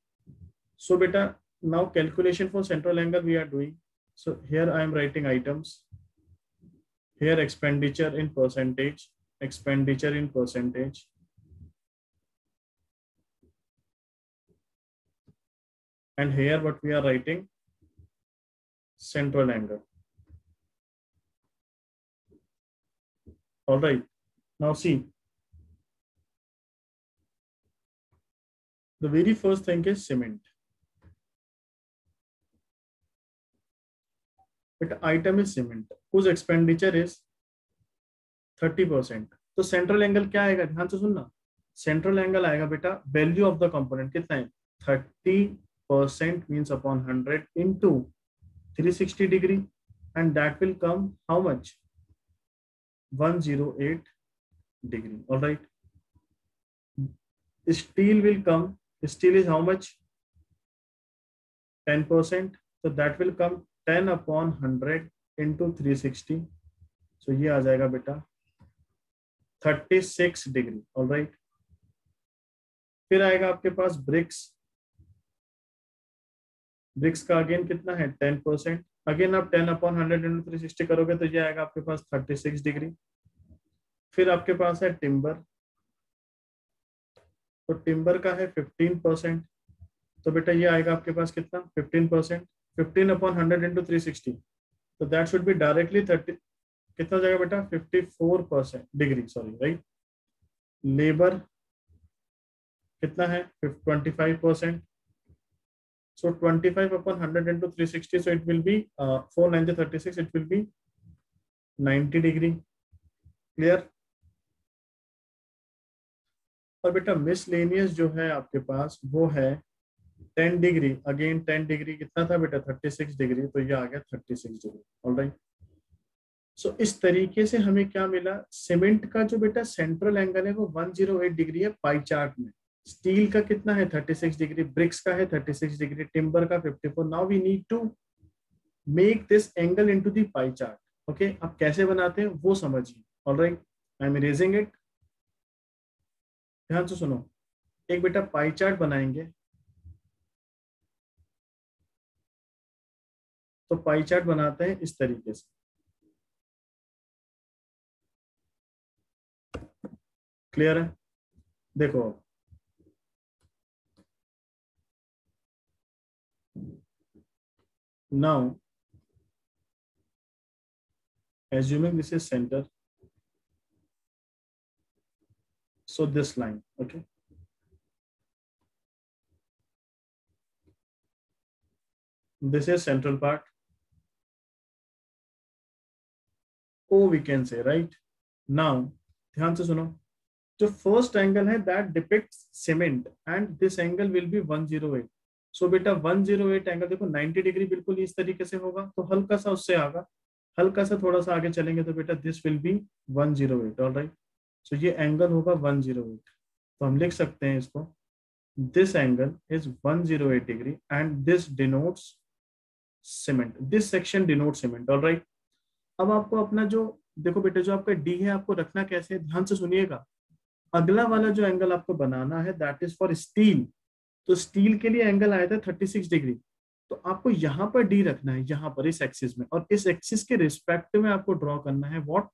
So beta, now calculation for central angle we are doing. So here I am writing items, here expenditure in percentage, and here what we are writing, central angle. All right, now see, the very first thing is cement. But item is cement, whose expenditure is 30%. तो central angle क्या आएगा, ध्यान से सुनना, central angle आएगा बेटा value of the component कितना है, 30% means upon 100 into 360 degree, and that will come how much, 108 degree, all right. Steel will come, steel is how much, 10%, so that will come 10 upon 100 into 360, so ये आ जाएगा बेटा 36 degree, all right. फिर आएगा आपके पास BRICS का again कितना है, 10%, again आप 10 अपॉन 100 into 360 करोगे तो ये आएगा आपके पास 36 डिग्री। फिर आपके पास है टिम्बर, तो टिम्बर का है 15%, तो बेटा ये आएगा आपके पास कितना, 15%, 15 अपॉन 100 into 360, तो दैट शुड बी डायरेक्टली कितना हो जाएगा बेटा 54% डिग्री, सॉरी राइट। लेबर कितना है 25%, so 25 upon 100 into 360, so it will be 4 9 36, it will be 90 degree. Clear. और बेटा मिसलेनियस जो है आपके पास वो है 10 डिग्री, अगेन 10 डिग्री कितना था बेटा 36 डिग्री, तो ये आ गया 36 डिग्री। ऑलराइट। सो इस तरीके से हमें क्या मिला, सीमेंट का जो बेटा सेंट्रल एंगल है वो 108 डिग्री है पाई चार्ट में, स्टील का कितना है 36 डिग्री, ब्रिक्स का है 36 डिग्री, टिम्बर का 54। Now we need to make this angle into the pie chart. Okay, अब कैसे बनाते हैं वो समझिए। Alright, I am erasing it, ध्यान से सुनो। एक बेटा पाई चार्ट बनाएंगे, तो पाई चार्ट बनाते हैं इस तरीके से। क्लियर है? देखो now assuming this is center, so this line, okay, this is central part, O we can say, right? Now ध्यान से सुनो, जो फर्स्ट एंगल है that depicts cement and this angle will be 108। सो बेटा 108 एंगल देखो 90 degree बिल्कुल इस तरीके से होगा, तो हल्का सा उससे आगा, हल्का सा थोड़ा सा आगे चलेंगे तो बेटा दिस विल बी 108। ऑलराइट, सो ये एंगल होगा 108, तो हम लिख सकते हैं इसको, this angle is 108 degree and this denotes cement, this section denote cement. Alright, अब आपको अपना जो देखो बेटा जो आपका डी है आपको रखना कैसे है, ध्यान से सुनिएगा। अगला वाला जो एंगल आपको बनाना है दैट इज फॉर स्टील, तो स्टील के लिए एंगल आया था 36 डिग्री, तो आपको यहाँ पर डी रखना है, यहाँ पर इस एक्सिस में, और इस एक्सिस के रिस्पेक्ट में आपको ड्रॉ करना है व्हाट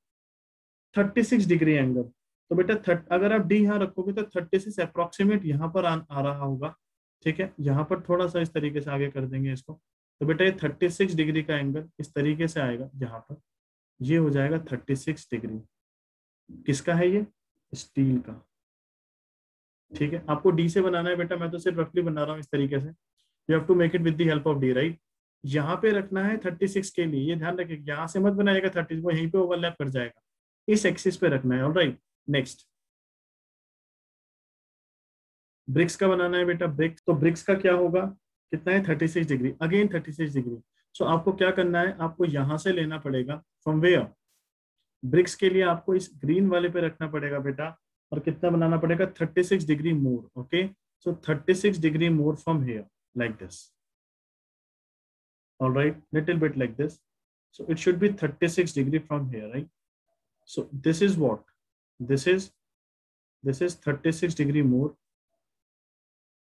36 डिग्री एंगल। तो बेटा अगर आप डी यहाँ रखोगे तो 36 अप्रोक्सीमेट यहाँ पर आ रहा होगा। ठीक है, यहाँ पर थोड़ा सा इस तरीके से आगे कर देंगे इसको, तो बेटा ये 36 डिग्री का एंगल इस तरीके से आएगा, यहाँ पर ये हो जाएगा 36 डिग्री। किसका है ये? स्टील का। ठीक है, आपको डी से बनाना है बेटा, मैं तो सिर्फ रफली बना रहा हूँ इस तरीके से। You have to make it with the help of D, right. यहाँ पे रखना है 36 के लिए, ये ध्यान रखिए यहाँ से मत बनाइएगा 30, वो यहीं पे ओवरलैप कर जाएगा, इस एक्सिस पे रखना है। ऑलराइट, नेक्स्ट ब्रिक्स का बनाना है बेटा, ब्रिक्स, तो ब्रिक्स का क्या होगा, कितना है 36 डिग्री, अगेन 36 डिग्री। सो आपको क्या करना है, आपको यहां से लेना पड़ेगा, फ्रॉम वेयर, ब्रिक्स के लिए आपको इस ग्रीन वाले पे रखना पड़ेगा बेटा, और कितना बनाना पड़ेगा 36 degree more. Okay, so 36 degree more from here like this. all right, little bit like this, so it should be 36 degree from here, right? So this is what, this is 36 degree more।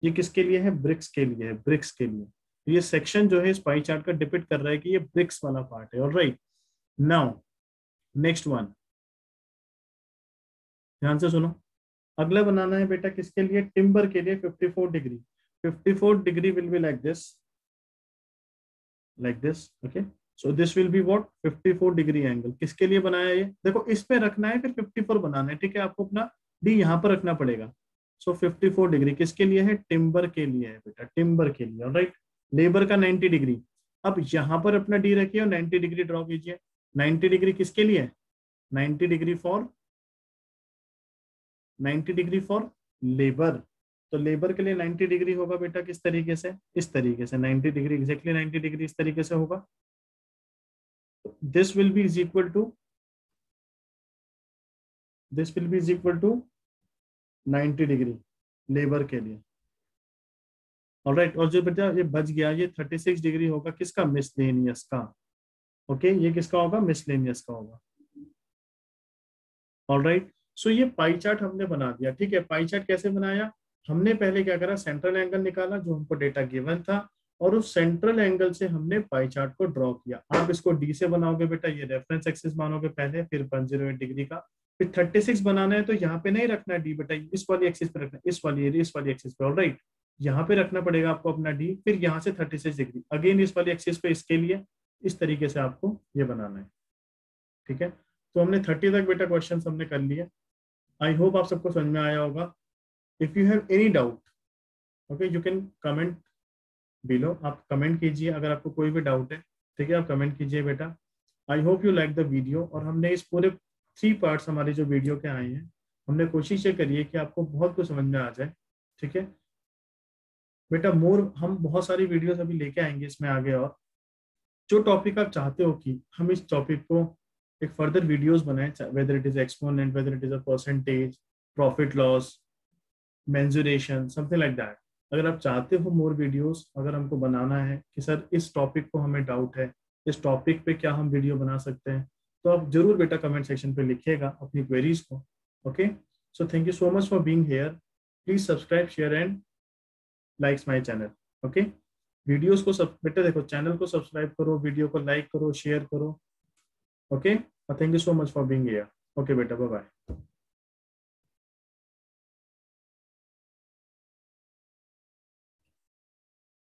ये किसके लिए है? BRICS के लिए है, BRICS के लिए। ये सेक्शन जो है इस पाई चार्ट का डिपिक्ट कर रहा है कि ये ब्रिक्स वाला पार्ट है। ऑलराइट, नाउ नेक्स्ट वन, ध्यान से सुनो। अगला बनाना है बेटा किसके लिए? टिम्बर के लिए 54 degree. 54 degree will be like this, like this, okay, so this will be what 54 degree angle. किसके लिए बनाया ये? देखो इस पे रखना है, फिर 54 बनाना है। ठीक है, आपको अपना डी यहाँ पर रखना पड़ेगा। सो 54 डिग्री किसके लिए है? टिम्बर के लिए है बेटा, टिम्बर के लिए। ऑलराइट, लेबर का 90 डिग्री, अब यहाँ पर अपना डी रखिए और 90 डिग्री ड्रॉ कीजिए। 90 डिग्री किसके लिए? 90 degree for 90 degree for labour, तो लेबर के लिए 90 डिग्री होगा बेटा किस तरीके से? इस तरीके से 90 डिग्री, एग्जैक्टली 90 डिग्री इस तरीके से होगा। This will be is equal to, this will be is equal to 90 degree labour के लिए। ऑलराइट, और जो बेटा ये बच गया ये 36 डिग्री होगा किसका? मिसलेनियस का। ओके, ये किसका होगा? मिसलेनियस का होगा। ऑलराइट, सो ये पाई चार्ट हमने बना दिया। ठीक है, पाई चार्ट कैसे बनाया? हमने पहले क्या करा, सेंट्रल एंगल निकाला जो हमको डेटा गिवन था, और उस सेंट्रल एंगल से हमने पाई चार्ट को ड्रॉ किया। आप इसको डी से बनाओगे बेटा, ये रेफरेंस एक्सिस मानोगे पहले, फिर 108 डिग्री का, फिर 36 बनाना है तो यहाँ पे नहीं रखना है डी बेटा, इस वाली एक्सिस पे रखना है, इस वाली एक्सिस पे। ऑलराइट, यहाँ पे रखना पड़ेगा आपको अपना डी, फिर यहाँ से 36 डिग्री अगेन इस वाली एक्सिस पे, इसके लिए इस तरीके से आपको ये बनाना है। ठीक है, तो हमने 30 तक बेटा क्वेश्चन हमने कर लिए। आई होप आप सबको समझ में आया होगा। If you have any doubt, okay, you can comment below, आप कमेंट कीजिए अगर आपको कोई भी डाउट है, ठीक है, आप कमेंट कीजिए बेटा। I hope you like the video. और हमने इस पूरे 3 पार्ट्स हमारे जो वीडियो के आए हैं, हमने कोशिश ये करी है कि आपको बहुत कुछ समझ में आ जाए, ठीक है बेटा। मोर हम बहुत सारी वीडियोस अभी लेके आएंगे इसमें आगे, और जो टॉपिक आप चाहते हो कि हम इस टॉपिक को एक फर्दर वीडियोस बनाएं, whether it is exponent, whether it is a percentage, profit loss, mensuration, something like that. अगर आप चाहते हो मोर वीडियोस, अगर हमको बनाना है कि सर इस टॉपिक को हमें डाउट है, इस टॉपिक पे क्या हम वीडियो बना सकते हैं, तो आप जरूर बेटा कमेंट सेक्शन पे लिखिएगा अपनी क्वेरीज को। Okay, so thank you so much for being here. Please subscribe, share and likes my channel. Okay, videos को सब बेटा देखो, चैनल को सब्सक्राइब करो, वीडियो को लाइक करो, शेयर करो। Okay, thank you so much for being here. Okay बेटा, बाय बाय।